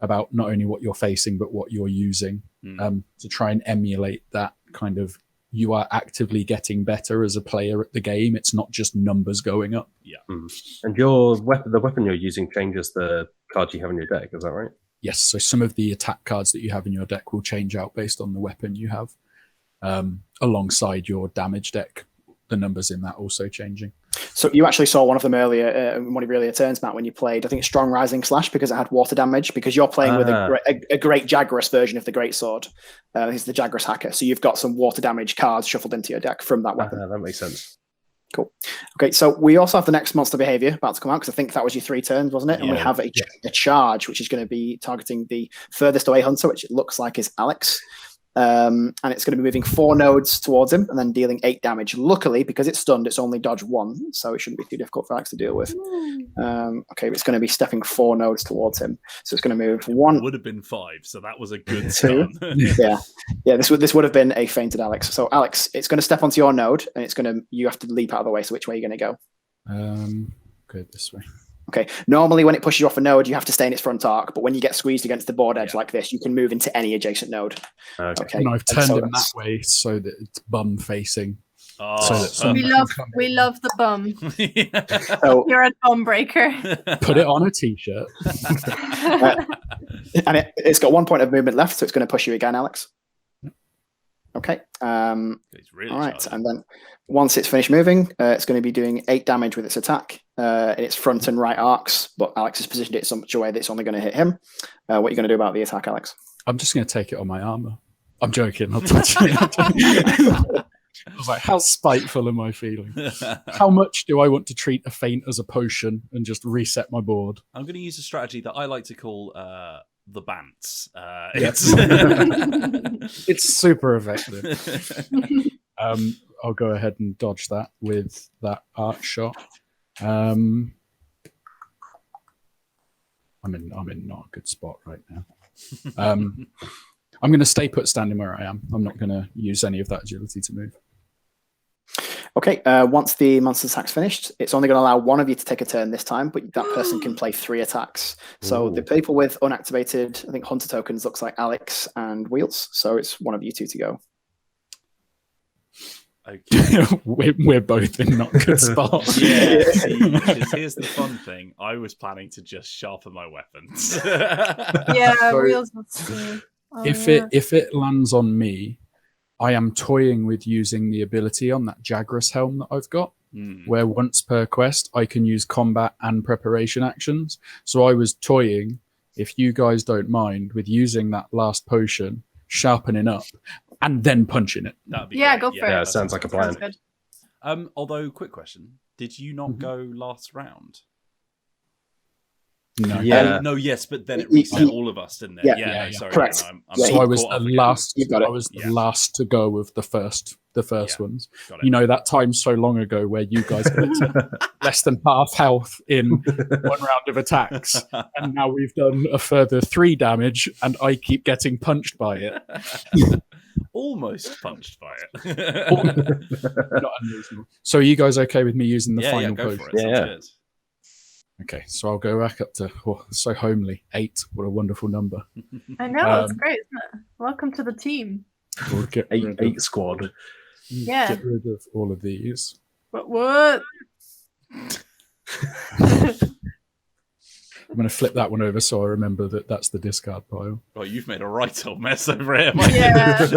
about not only what you're facing, but what you're using to try and emulate that kind of, you are actively getting better as a player at the game. It's not just numbers going up. Yeah. And the weapon you're using changes the cards you have in your deck, is that right? Yes, so some of the attack cards that you have in your deck will change out based on the weapon you have, alongside your damage deck, the numbers in that also changing. So you actually saw one of them earlier, in one of your earlier turns, Matt, when you played, I think, Strong Rising Slash, because it had water damage, because you're playing with a great Jagras version of the Great Sword. He's the Jagras Hacker. So you've got some water damage cards shuffled into your deck from that weapon. That makes sense. Cool. Okay, so we also have the next monster behavior about to come out, because I think that was your 3 turns, wasn't it? And we have a charge, which is going to be targeting the furthest away hunter, which it looks like is Alex. and it's going to be moving 4 nodes towards him and then dealing 8 damage. Luckily, because it's stunned, it's only dodge 1, so it shouldn't be too difficult for Alex to deal with. Okay, it's going to be stepping 4 nodes towards him, so it's going to move 1. Would have been 5, so that was a good start. Yeah. This would have been a fainted Alex. So Alex, it's going to step onto your node, and you have to leap out of the way. So which way are you going to go? Go this way. Okay. Normally, when it pushes you off a node, you have to stay in its front arc. But when you get squeezed against the board edge like this, you can move into any adjacent node. Okay. And I've turned him that way so that it's bum facing. So we love the bum. So, You're a bum breaker. Put it on a t-shirt. And it's got 1 point of movement left, so it's going to push you again, Alex. Okay. It's really all right. charged. And then once it's finished moving, it's going to be doing 8 damage with its attack in its front and right arcs. But Alex has positioned it in such a way that it's only going to hit him. What are you going to do about the attack, Alex? I'm just going to take it on my armor. I'm joking. I'll touch it. I was like, how spiteful am I feeling? How much do I want to treat a feint as a potion and just reset my board? I'm going to use a strategy that I like to call the Bants. It's super effective. I'll go ahead and dodge that with that arc shot. I'm in not a good spot right now. I'm going to stay put standing where I am. I'm not going to use any of that agility to move. Okay, once the monster attack's finished, it's only going to allow one of you to take a turn this time, but that person can play 3 attacks. So the people with unactivated, I think, Hunter tokens looks like Alex and Wheels. So it's one of you 2 to go. Okay. we're both in not good spots. Yeah, because here's the fun thing. I was planning to just sharpen my weapons. Yeah, Wheels. If it lands on me, I am toying with using the ability on that Jagras helm that I've got, where once per quest I can use combat and preparation actions. So I was toying, if you guys don't mind, with using that last potion, sharpening up, and then punching it. That'd be great. Great. Go for it. Yeah, sounds like a plan. Sounds good. Although, quick question: did you not go last round? No. Yeah. No, yes, but then it reset all of us, didn't it? Yeah, Sorry. correct. I'm So I was caught the up again. last. You've got it. I was the last to go with the first ones. Got it. You know that time so long ago where you guys got less than half health in 1 round of attacks, and now we've done a further 3 damage, and I keep getting punched by it. Almost punched by it. Not unusual. So are you guys okay with me using the final go potion? for it. Yeah. Sounds good. Okay, so I'll go back up to so homely 8. What a wonderful number. I know, it's great, isn't it? Welcome to the team. We'll get rid of, 8 squad. Yeah. get rid of all of these. But what? I'm going to flip that one over so I remember that that's the discard pile. Oh, you've made a right old mess over here, Mike. Yeah.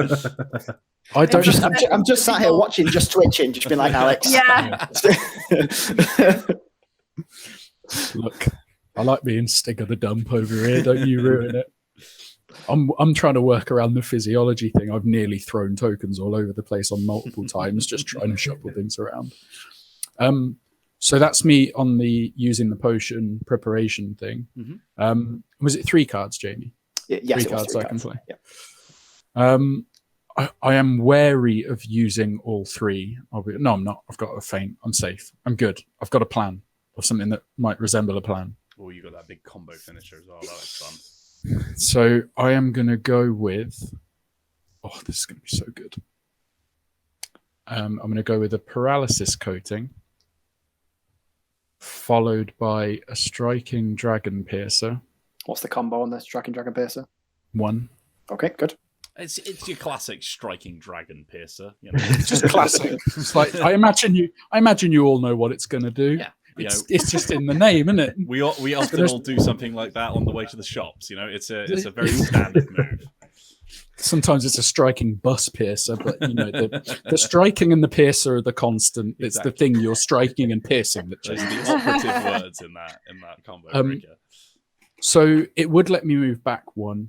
I don't I'm just sat here watching, just twitching, just being like, Alex. Yeah. Look, I like being Stig of the dump over here. Don't you ruin it. I'm trying to work around the physiology thing. I've nearly thrown tokens all over the place on multiple times, just trying to shuffle things around. So that's me on the using the potion preparation thing. Was it 3 cards, Jamie? Yes, 3 cards I can play. Yeah. I am wary of using all 3. No, I'm not. I've got a feint. I'm safe. I'm good. I've got a plan of something that might resemble a plan. Oh, you got that big combo finisher as well. That was fun. So I am going to go with... Oh, this is going to be so good. I'm going to go with a paralysis coating, followed by a striking dragon piercer. What's the combo on this Dragon Piercer? 1. Okay, good. It's your classic striking dragon piercer. You know? It's just classic. It's like I imagine you all know what it's going to do. Yeah. It's just in the name, isn't it? We often all do something like that on the way to the shops. You know, it's a very standard move. Sometimes it's a striking bus piercer, but you know the striking and the piercer are the constant. It's the thing you're striking and piercing that Those changes. are the operative words in that combo breaker. So it would let me move back 1.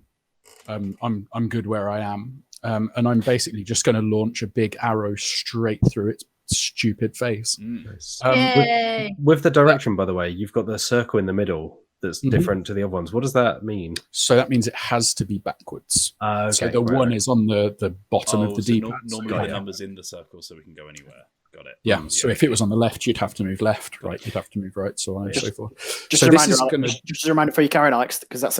I'm good where I am, and I'm basically just going to launch a big arrow straight through its stupid face. Nice. Yay. With the direction, by the way, you've got the circle in the middle. that's different to the other ones. What does that mean? So that means it has to be backwards. Okay, So the one is on the bottom of the so D-pad. normally the number's in the circle, so we can go anywhere. Got it. Yeah. So if it was on the left, you'd have to move left. Right, you'd have to move right. So on and so forth. Just So a this reminder, is Alex, gonna. just a reminder for you, Karen, Alex, because that's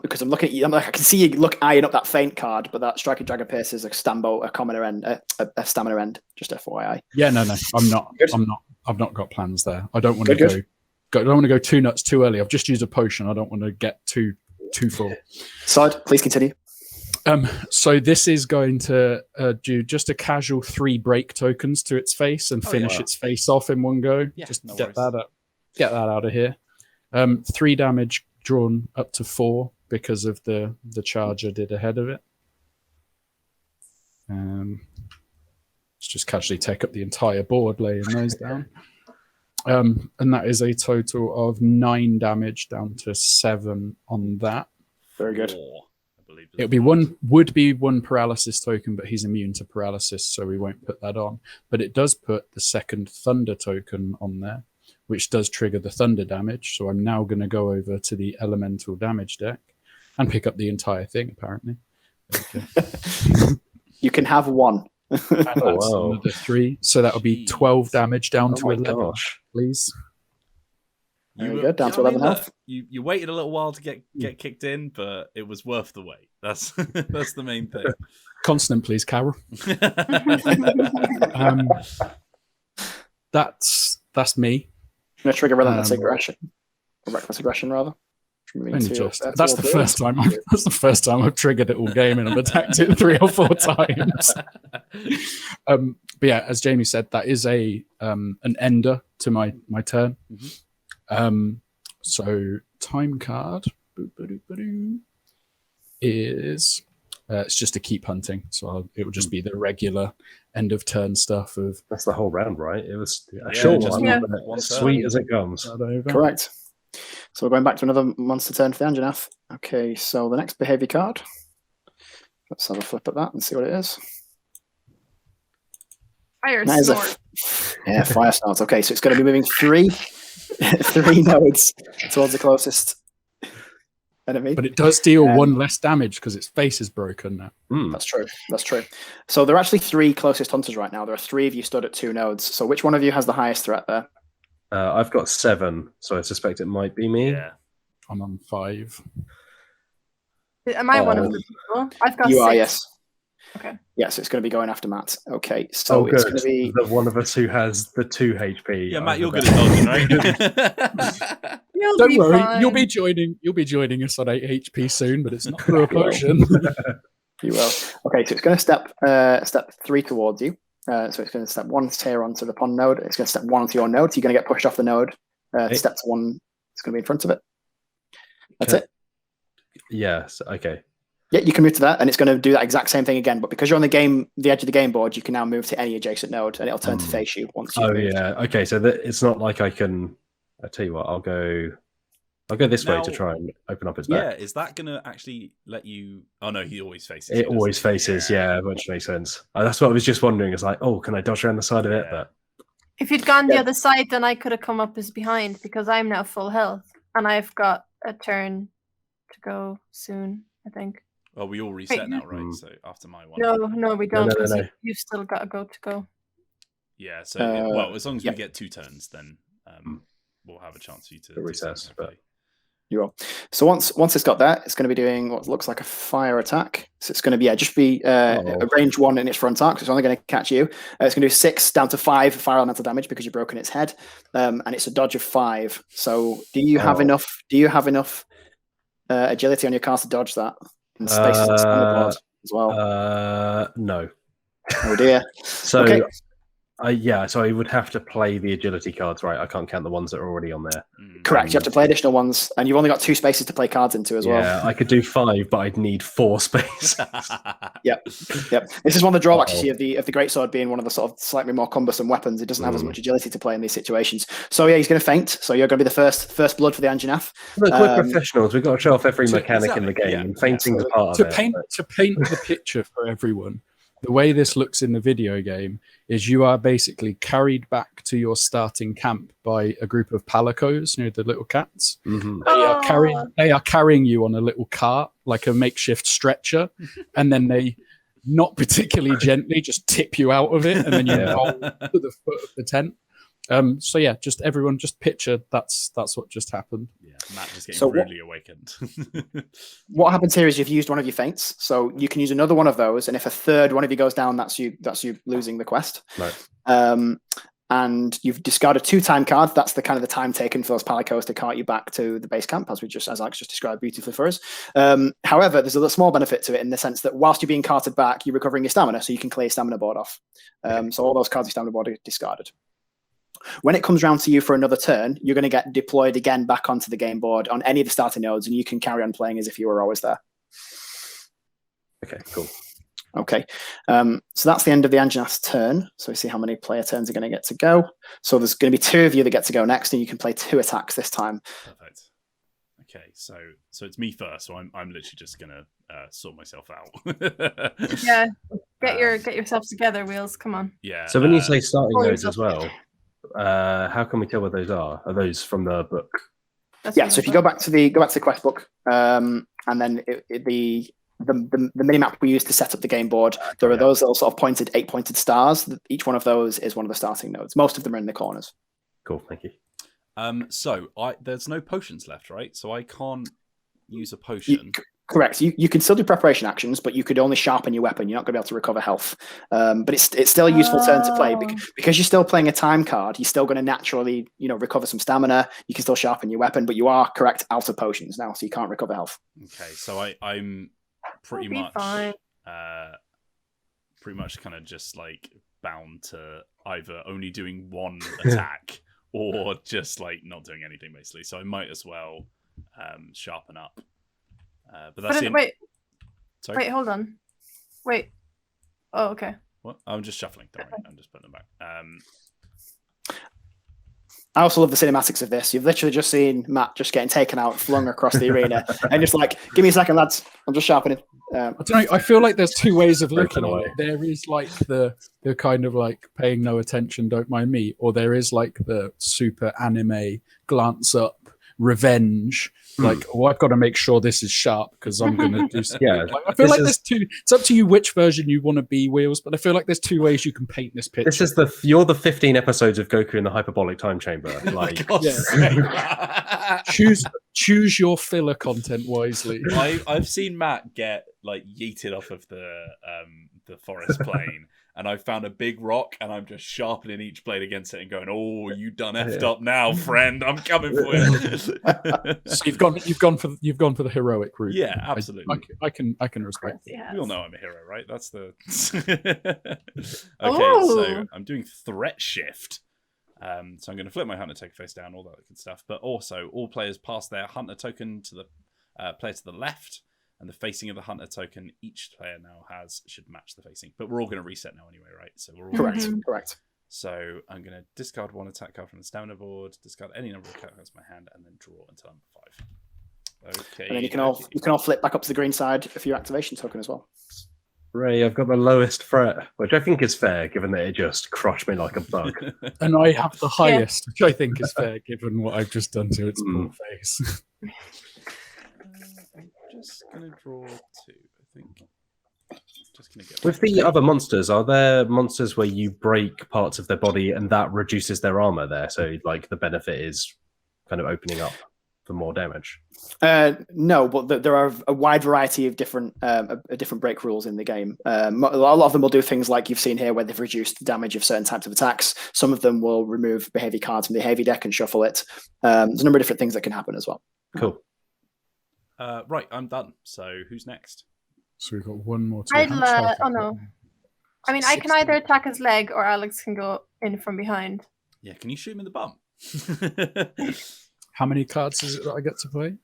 because I'm looking at you. I'm like, I can see you eyeing up that feint card, but that Striking Dragon Pierce is a stamina end, a stamina end. Just FYI. Yeah, no, I'm not. Good. I've not got plans there. I don't want to Good. I don't want to go too nuts too early. I've just used a potion. I don't want to get too full. Side, please continue. So this is going to do just a casual 3 break tokens to its face and finish its face off in one go. Yeah, just no get worries. that out of here. 3 damage drawn up to 4 because of the charge I did ahead of it. Let's just casually take up the entire board, laying those down. And that is a total of 9 damage down to 7 on that. Very good. 4, I believe. It would be one paralysis token, but he's immune to paralysis, so we won't put that on. But it does put the second thunder token on there, which does trigger the thunder damage. So I'm now going to go over to the elemental damage deck and pick up the entire thing, apparently. Okay. You can have one. And that's another 3. So that'll be 12 damage down to 11, gosh. please. There we go, down to 11 health. You waited a little while to get kicked in, but it was worth the wait. That's that's the main thing. Consonant, please, Carol. That's me. I'm going to trigger relentless aggression. Or reckless aggression, rather. Only just. That's the first time. That's the first time I've triggered it all game, and I've attacked it 3 or 4 times. But yeah, as Jamie said, that is an ender to my turn. Mm-hmm. So time card is it's just to keep hunting. So it will just be the regular end of turn stuff of. That's the whole round, right? It was a Yeah, short just one, one but turn. sweet as it comes. Correct. So we're going back to another monster turn for the Anjanath. Okay, so the next behavior card. Let's have a flip at that and see what it is. Fire That is a snort. fire snort. Okay, so it's going to be moving 3 nodes towards the closest enemy. But it does deal 1 less damage because its face is broken now. That's true. That's true. So there are actually 3 closest hunters right now. There are 3 of you stood at 2 nodes. So which one of you has the highest threat there? I've got 7, so I suspect it might be me. Yeah. I'm on 5. Am I one of the people? I've got You 6. are, yes. Okay. Yes, it's going to be going after Matt. Okay, so it's going to be The one of us who has the 2 HP. Yeah, Matt, you're good at dodging, right? Don't worry, you'll be joining us on 8 HP soon, but it's not through a potion. You will. Okay, so it's going to step 3 towards you. So it's going to step 1 here onto the pond node. It's going to step 1 onto your node. So you're going to get pushed off the node. Step 1, it's going to be in front of it. That's it. Yes. Okay. Yeah, you can move to that, and it's going to do that exact same thing again. But because you're on the edge of the game board, you can now move to any adjacent node, and it'll turn to face you once you. Yeah. Okay. So it's not like I can. I tell you what. I'll go this way to try and open up his back. Yeah, is that going to actually let you? Oh no, he always faces. It always faces. Yeah, which makes sense. That's what I was just wondering. It's like, can I dodge around the side of it? But If you'd gone the other side, then I could have come up as behind because I'm now full health and I've got a turn to go soon, I think. Oh, we all reset now, right? So after my one. No, we don't. No. You've still got a go to go. Yeah. So as long as we get 2 turns, then we'll have a chance for you to recess. But you will. So once it's got that, it's going to be doing what looks like a fire attack. So it's going to be just be a range 1 in its front arc. So it's only going to catch you. It's going to do 6 down to 5 fire elemental damage because you've broken its head, and it's a dodge of 5. So do you have enough? Do you have enough agility on your cast to dodge that? And spaces on the board as well. No. Oh dear. So okay. So I would have to play the agility cards, right? I can't count the ones that are already on there. Correct. You have to play additional ones, and you've only got 2 spaces to play cards into as well. Yeah, I could do 5, but I'd need 4 spaces. Yep. This is one of the drawbacks you see of the greatsword being one of the sort of slightly more cumbersome weapons. It doesn't have as much agility to play in these situations. So yeah, he's going to faint. So you're going to be the first blood for the Anjanath. Look, we're professionals. We've got to show off every mechanic in the game. And fainting's a part of it. To paint the picture for everyone, the way this looks in the video game is you are basically carried back to your starting camp by a group of palicos, the little cats. Mhm. They are carrying you on a little cart, like a makeshift stretcher, and then they, not particularly gently, just tip you out of it, and then you roll to the foot of the tent. So yeah, just everyone just picture that's what just happened. Yeah, Matt just getting rudely awakened. What happens here is you've used one of your feints, so you can use another one of those, and if a third one of you goes down, that's you losing the quest. Right. And you've discarded 2 time cards. That's the kind of the time taken for those palicos to cart you back to the base camp, as Alex just described beautifully for us. However, there's a little small benefit to it in the sense that whilst you're being carted back, you're recovering your stamina, so you can clear your stamina board off. So all those cards on your stamina board are discarded. When it comes round to you for another turn, you're going to get deployed again back onto the game board on any of the starting nodes, and you can carry on playing as if you were always there. Okay, cool. Okay, so that's the end of the Anjanath's turn. So we see how many player turns are going to get to go. So there's going to be 2 of you that get to go next, and you can play 2 attacks this time. Perfect. Okay, so it's me first. So I'm literally just gonna sort myself out. Yeah, get yourself together, Wheels. Come on. Yeah. So when you say starting pull nodes yourself as well, how can we tell what those are? Are those from the book? Yeah. So if you go back to the quest book, and then the mini map we use to set up the game board, there are those little sort of 8 pointed stars. Each one of those is one of the starting nodes. Most of them are in the corners. Cool, thank you. So there's no potions left, right? So I can't use a potion. Correct. You can still do preparation actions, but you could only sharpen your weapon. You're not going to be able to recover health. But it's still a useful turn to play because you're still playing a time card. You're still going to naturally, recover some stamina. You can still sharpen your weapon, but you are correct out of potions now, so you can't recover health. Okay, so I'm pretty much kind of just like bound to either only doing one attack or just like not doing anything basically. So I might as well sharpen up. But that's Wait. Sorry? Wait, hold on. Wait. Oh, okay. What? I'm just shuffling. Don't worry. I'm just putting them back. I also love the cinematics of this. You've literally just seen Matt just getting taken out, flung across the arena, and just like, give me a second, lads. I'm just sharpening. I don't know. I feel like there's 2 ways of looking at it. There is like the kind of like paying no attention, don't mind me, or there is like the super anime glance up revenge. Like, I've got to make sure this is sharp because I'm going to do something. Yeah, I feel like there's 2. It's up to you which version you want to be, Wheels, but I feel like there's 2 ways you can paint this picture. This is you're the 15 episodes of Goku in the hyperbolic time chamber. Like, choose your filler content wisely. I've seen Matt get like yeeted off of the forest plane. And I found a big rock, and I'm just sharpening each blade against it and going, "Oh, you done effed up now, friend. I'm coming for you." So you've gone for the heroic route. Yeah, absolutely. I can respect it. Yes. We all know I'm a hero, right? That's the okay. So I'm doing threat shift. So I'm going to flip my hunter token face down, all that good stuff. But also, all players pass their hunter token to the player to the left. And the facing of the hunter token each player now has should match the facing. But we're all going to reset now anyway, right? So we're all Correct. So I'm going to discard 1 attack card from the stamina board, discard any number of cards in my hand, and then draw until I'm 5. Okay. And then you can all flip back up to the green side for your activation token as well. Ray, I've got the lowest threat, which I think is fair, given that it just crushed me like a bug. And I have the highest, which I think is fair, given what I've just done to its poor face. I'm just going to draw 2, I think. Just going to get With the other monsters, are there monsters where you break parts of their body and that reduces their armor there? So, like, the benefit is kind of opening up for more damage? No, but there are a wide variety of different break rules in the game. A lot of them will do things like you've seen here, where they've reduced the damage of certain types of attacks. Some of them will remove behavior cards from the behavior deck and shuffle it. There's a number of different things that can happen as well. Cool. Right, I'm done. So who's next? So we've got one more. I can either attack his leg or Alex can go in from behind. Yeah, can you shoot him in the bum? How many cards is it that I get to play?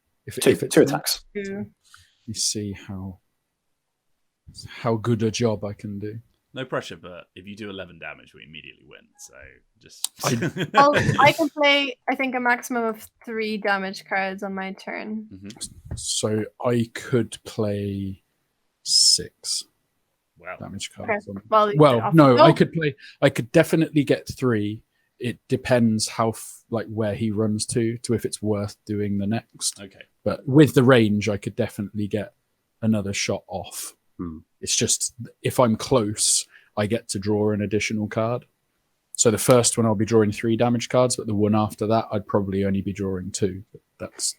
Two attacks. 2. You see how good a job I can do. No pressure, but if you do 11 damage, we immediately win. So just... I can play, I think, a maximum of 3 damage cards on my turn. So I could play 6. Wow. damage Okay. cards. On. Well, No, no. I could definitely get 3. It depends how where he runs to if it's worth doing the next. Okay. But with the range, I could definitely get another shot off. It's just if I'm close, I get to draw an additional card. So the first one I'll be drawing 3 damage cards, but the one after that I'd probably only be drawing 2. But that's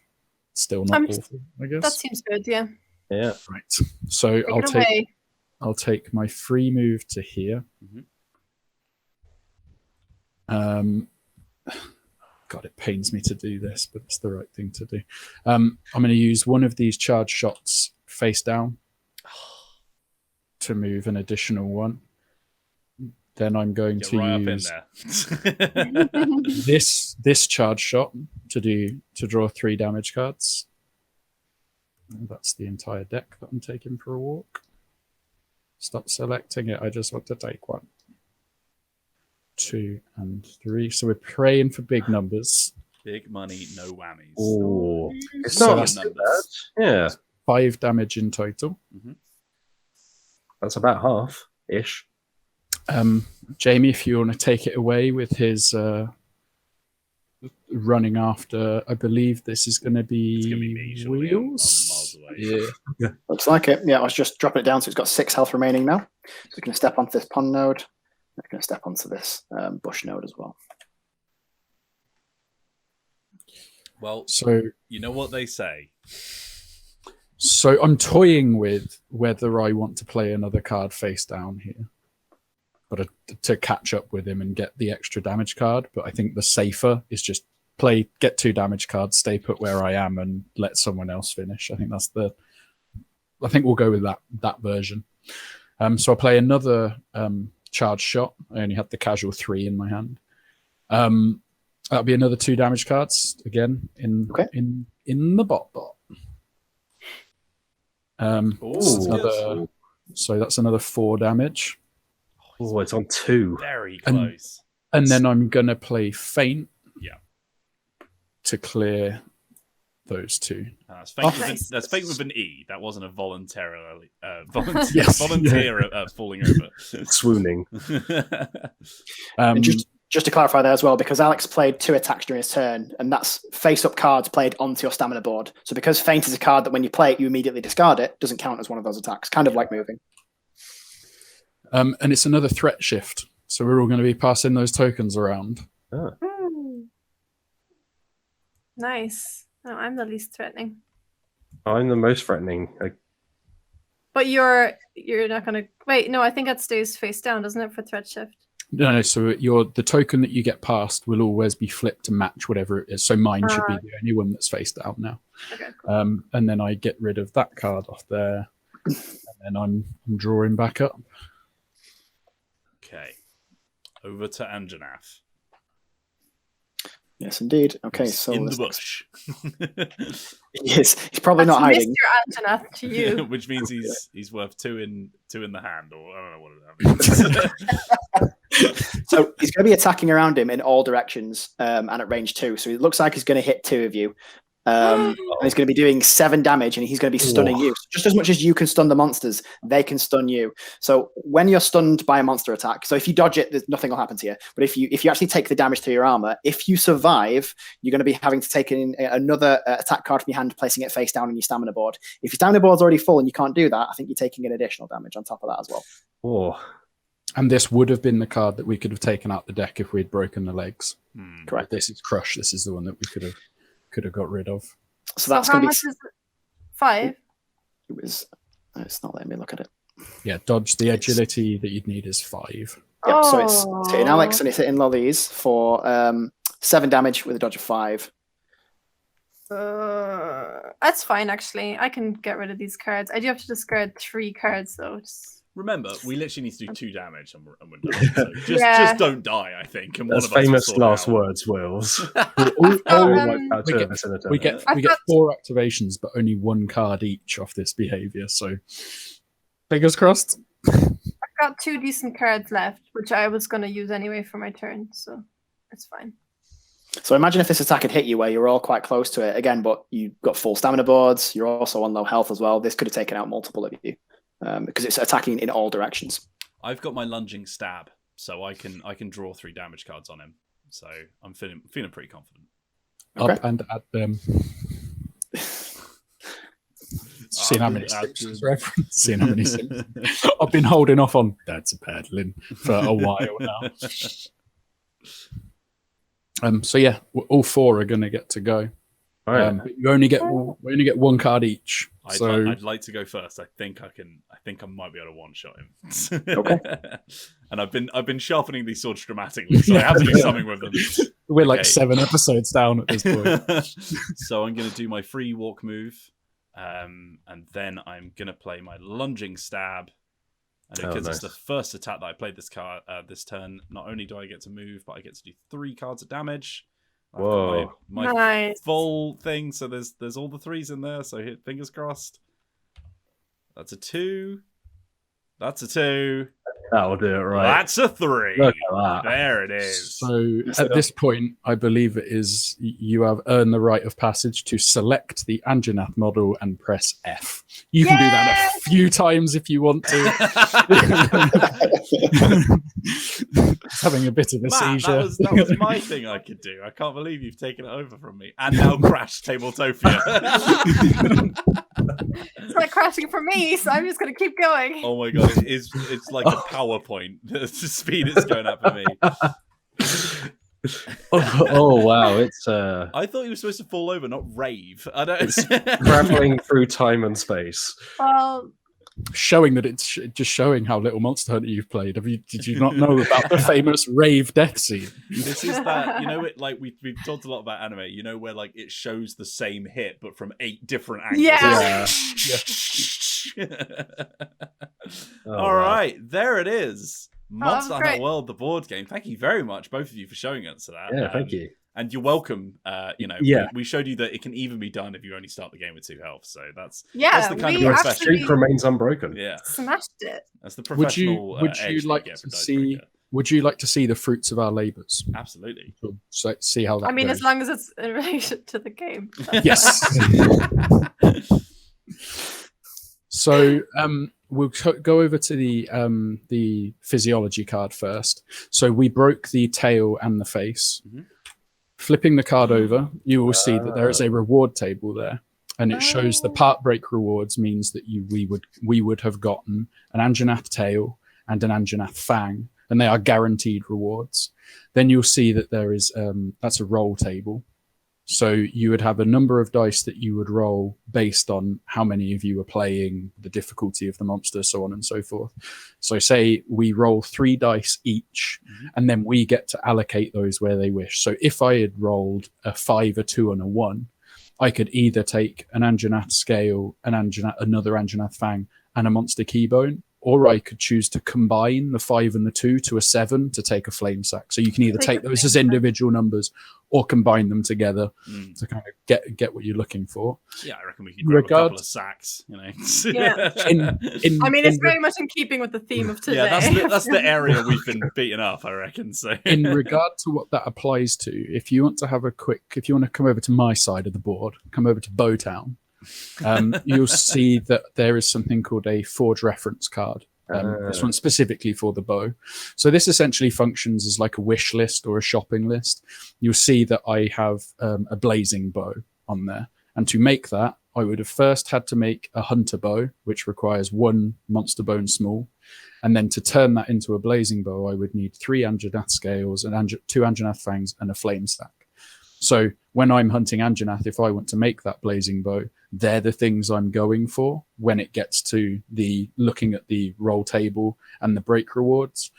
still not awful, I guess. That seems good, yeah. Yeah. Right. So I'll take my free move to here. God, it pains me to do this, but it's the right thing to do. I'm going to use one of these charge shots face down to move an additional 1. Then I'm going Get to right use up in there. this charge shot to draw 3 damage cards. And that's the entire deck that I'm taking for a walk. Stop selecting it. I just want to take 1, 2, and 3. So we're praying for big numbers. Big money, no whammies. Oh, it's So not too bad. Yeah, 5 damage in total. that's about half-ish. Jamie, if you want to take it away with his running after, I believe this is going to be, It's gonna be me, surely. I'm Wheels. miles away. Yeah. Looks like it. Yeah, I was just dropping it down, so it's got 6 health remaining now. So it's going to step onto this pond node. It's going to step onto this bush node as well. Well, So you know what they say. I'm toying with whether I want to play another card face down here, but to catch up with him and get the extra damage card. But I think the safer is just get 2 damage cards, stay put where I am, and let someone else finish. I think I think we'll go with that version. So I'll play another charge shot. I only had the casual 3 in my hand. That'll be another 2 damage cards again in the bot. So that's another 4 damage. Oh, it's on 2. Very close. And then I'm going to play Feint. Yeah. To clear those 2. That's fake with an E. That wasn't a volunteer falling over. Swooning. And just to clarify there as well, because Alex played 2 attacks during his turn, and that's face-up cards played onto your stamina board. So because Feint is a card that when you play it, you immediately discard it, doesn't count as one of those attacks. Kind of like moving. And it's another threat shift. So we're all going to be passing those tokens around. Nice. No, I'm the least threatening. I'm the most threatening. But you're not going to... Wait, no, I think that stays face down, doesn't it, for threat shift? No, so the token that you get passed will always be flipped to match whatever it is. So mine should be the only one that's face down now. Okay, cool. And then I get rid of that card off there. And then I'm drawing back up. Okay. Over to Anjanath. Yes, indeed. Okay, so in the bush. He's probably not hiding. Mr. Anjanath to you. Which means he's worth 2 in the hand, or I don't know what it means. So he's going to be attacking around him in all directions and at range 2. So it looks like he's going to hit 2 of you. And he's going to be doing 7 damage, and he's going to be stunning you. Just as much as you can stun the monsters, they can stun you. So when you're stunned by a monster attack, so if you dodge it, there's nothing will happen to you. But if you actually take the damage to your armor, if you survive, you're going to be having to take in another attack card from your hand, placing it face down on your stamina board. If your stamina board's already full and you can't do that, I think you're taking an additional damage on top of that as well. Oh. And this would have been the card that we could have taken out the deck if we'd broken the legs. Correct. This is Crush. This is the one that we could have got rid of. So that's how going to be... much is it? 5? It was... It's not letting me look at it. Yeah, dodge. The agility that you'd need is 5. Yep, so it's hitting Alex and it's hitting Lolies for 7 damage with a dodge of 5. That's fine, actually. I can get rid of these cards. I do have to discard 3 cards, though. Remember, we literally need to do 2 damage and we're done. So just don't die, I think. And That's one of us famous will last sort it out. words, Wills. We get 4 activations, but only 1 card each off this behavior. So, fingers crossed. I've got 2 decent cards left, which I was going to use anyway for my turn, so it's fine. So imagine if this attack had hit you where you're all quite close to it again, but you've got full stamina boards. You're also on low health as well. This could have taken out multiple of you. because it's attacking in all directions. I've got my lunging stab, so I can draw 3 damage cards on him. So I'm feeling pretty confident. Up Okay. and at them. Seen how many Simpsons reference? Seen how many Simpsons? I've been holding off on that's a paddling for a while now. So yeah, all 4 are going to get to go. But you only get we only get 1 card each. I'd like to go first. I think I might be able to one-shot him. Okay. And I've been sharpening these swords dramatically, so I have to do something with them. We're like 7 episodes down at this point. So I'm going to do my free walk move, and then I'm going to play my lunging stab. And because it's the first attack that I played this turn, not only do I get to move, but I get to do 3 cards of damage. Whoa! My Nice. full thing. So there's all the 3s in there. So fingers crossed. That's a 2. That's a 2. That'll do it right. That's a 3. Look at that. There it is. So at this point, I believe it is you have earned the right of passage to select the Anjanath model and press F. You can do that a few times if you want to. Having a bit of a seizure. That was my thing I could do. I can't believe you've taken it over from me. And now crash Tabletopia. It's like crashing for me, so I'm just going to keep going. Oh my god, it's like a PowerPoint. The speed it's going at for me. Oh wow, it's I thought he was supposed to fall over, not rave. I don't. it's traveling through time and space. Well, Showing that it's just showing how little Monster Hunter you've played. Did you not know about the famous rave death scene? This is that, it like we've talked a lot about anime, where like it shows the same hit but from 8 different angles. All right, there it is. Monster Hunter great. World, the board game. Thank you very much, both of you, for showing us that. Yeah, thank you. And you're welcome. Yeah. We showed you that it can even be done if you only start the game with 2 health. So that's the we kind of Your professional. absolutely- streak remains unbroken. Yeah, smashed it. that's the professional. Would edge you that like we get to from see? Dicebreaker. Would you like to see the fruits of our labours? Absolutely. So see how that. I mean, goes. as long as it's in relation to the game. Yes. So we'll go over to the physiology card first. So we broke the tail and the face. Mhm. Flipping the card over, you will see that there is a reward table there, and it shows the part break rewards means that we would have gotten an Anjanath tail and an Anjanath fang, and they are guaranteed rewards. Then you'll see that there is that's a roll table. So you would have a number of dice that you would roll based on how many of you are playing, the difficulty of the monster, so on and so forth. So say we roll 3 dice each, and then we get to allocate those where they wish. So if I had rolled a 5, a 2, and a 1, I could either take an Anjanath scale, another Anjanath fang, and a monster keybone, or I could choose to combine the 5 and the 2 to a 7 to take a flame sack. So you can either take those as individual numbers or combine them together to kind of get what you're looking for. Yeah, I reckon we could grab a couple of sacks. Yeah. I mean, it's very much in keeping with the theme of today. Yeah, that's the area we've been beaten up, I reckon. So in regard to what that applies to, if you want to come over to my side of the board, come over to Bowtown, you'll see that there is something called a Forge reference card. This one specifically for the bow. So this essentially functions as like a wish list or a shopping list. You'll see that I have a blazing bow on there. And to make that, I would have first had to make a hunter bow, which requires 1 monster bone small. And then to turn that into a blazing bow, I would need 3 Anjanath scales and 2 Anjanath fangs and a flame stack. So when I'm hunting Anjanath, if I want to make that blazing bow, they're the things I'm going for when it gets to the looking at the roll table and the break rewards.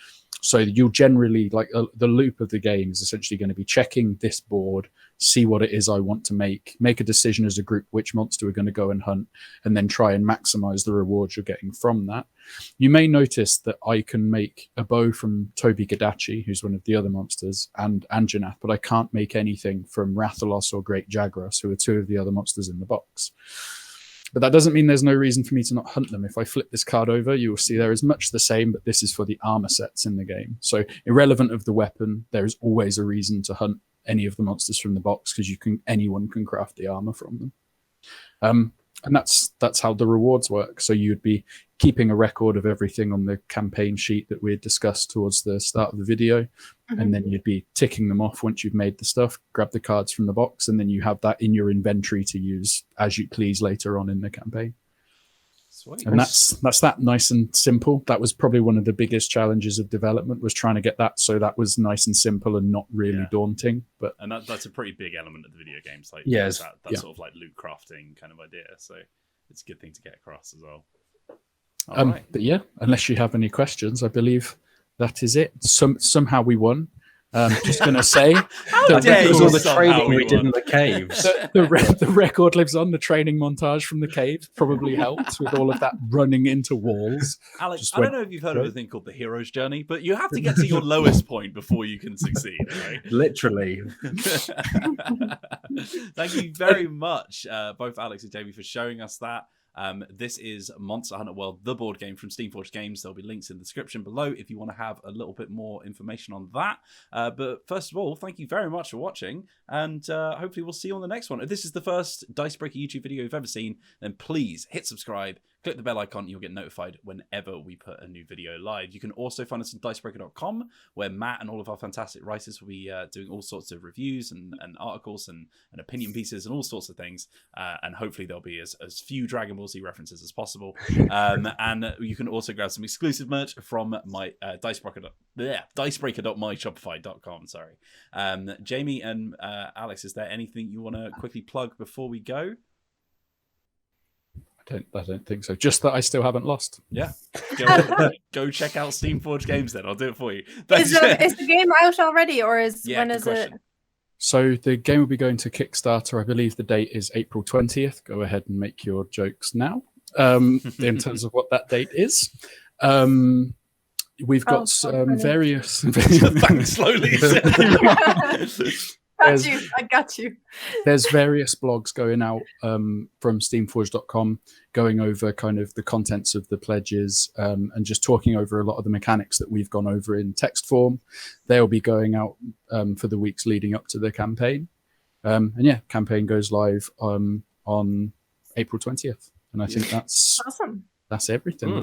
So you'll generally, like the loop of the game is essentially going to be checking this board, see what it is I want to make a decision as a group which monster we're going to go and hunt, and then try and maximize the rewards you're getting from that. You may notice that I can make a bow from Toby Gadachi, who's one of the other monsters, and Anjanath, but I can't make anything from Rathalos or Great Jagras, who are 2 of the other monsters in the box. But that doesn't mean there's no reason for me to not hunt them. If I flip this card over, you will see there is much the same, but this is for the armor sets in the game. So irrelevant of the weapon, there is always a reason to hunt any of the monsters from the box because anyone can craft the armor from them. And that's how the rewards work. So you'd be keeping a record of everything on the campaign sheet that we had discussed towards the start of the video. And then you'd be ticking them off once you've made the stuff, grab the cards from the box, and then you have that in your inventory to use as you please later on in the campaign. Sweet. And that's that, nice and simple. That was probably one of the biggest challenges of development, was trying to get that so that was nice and simple and not really daunting. But and that's a pretty big element of the video games, like Yeah, that sort of like loot crafting kind of idea. So it's a good thing to get across as well. Right. But yeah, unless you have any questions, I believe that is it. Somehow we won. Just going to say, because all the training we did in the caves. The record lives on. The training montage from the caves probably helped with all of that running into walls. Alex, I don't know if you've heard of a thing called the hero's journey, but you have to get to your lowest point before you can succeed, right? Literally. Thank you very much, both Alex and Jamie, for showing us that. This is Monster Hunter World, the board game from Steamforged Games. There'll be links in the description below if you want to have a little bit more information on that. But first of all, thank you very much for watching, and hopefully we'll see you on the next one. If this is the first Dicebreaker YouTube video you've ever seen, then please hit subscribe, click the bell icon, and you'll get notified whenever we put a new video live. You can also find us on Dicebreaker.com, where Matt and all of our fantastic writers will be doing all sorts of reviews and articles and opinion pieces and all sorts of things. And hopefully there'll be as few Dragon Ball Z references as possible. And you can also grab some exclusive merch from my Dicebreaker.myshopify.com. Sorry. Jamie and Alex, is there anything you want to quickly plug before we go? I don't think so. Just that I still haven't lost. Yeah. Go check out Steamforged Games then. I'll do it for you. Is the game out already, or when is it? So the game will be going to Kickstarter. I believe the date is April 20th. Go ahead and make your jokes now in terms of what that date is. We've got various... Thanks, slowly. I got you. There's various blogs going out from Steamforged.com going over kind of the contents of the pledges and just talking over a lot of the mechanics that we've gone over in text form. They'll be going out for the weeks leading up to the campaign. And yeah, campaign goes live on April 20th. And I think that's awesome. That's everything.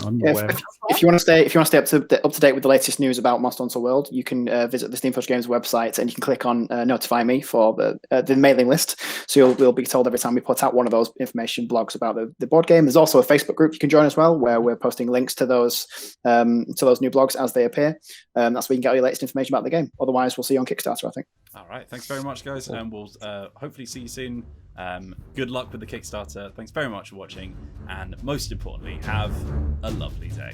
If you want to stay up to date with the latest news about Monster Hunter World, you can visit the Steamforged Games website, and you can click on notify me for the mailing list. So you'll be told every time we put out one of those information blogs about the board game. There's also a Facebook group you can join as well, where we're posting links to those new blogs as they appear. That's where you can get all your latest information about the game. Otherwise, we'll see you on Kickstarter, I think. All right. Thanks very much, guys, and we'll hopefully see you soon. Good luck with the Kickstarter. Thanks very much for watching, and most importantly, have a lovely day.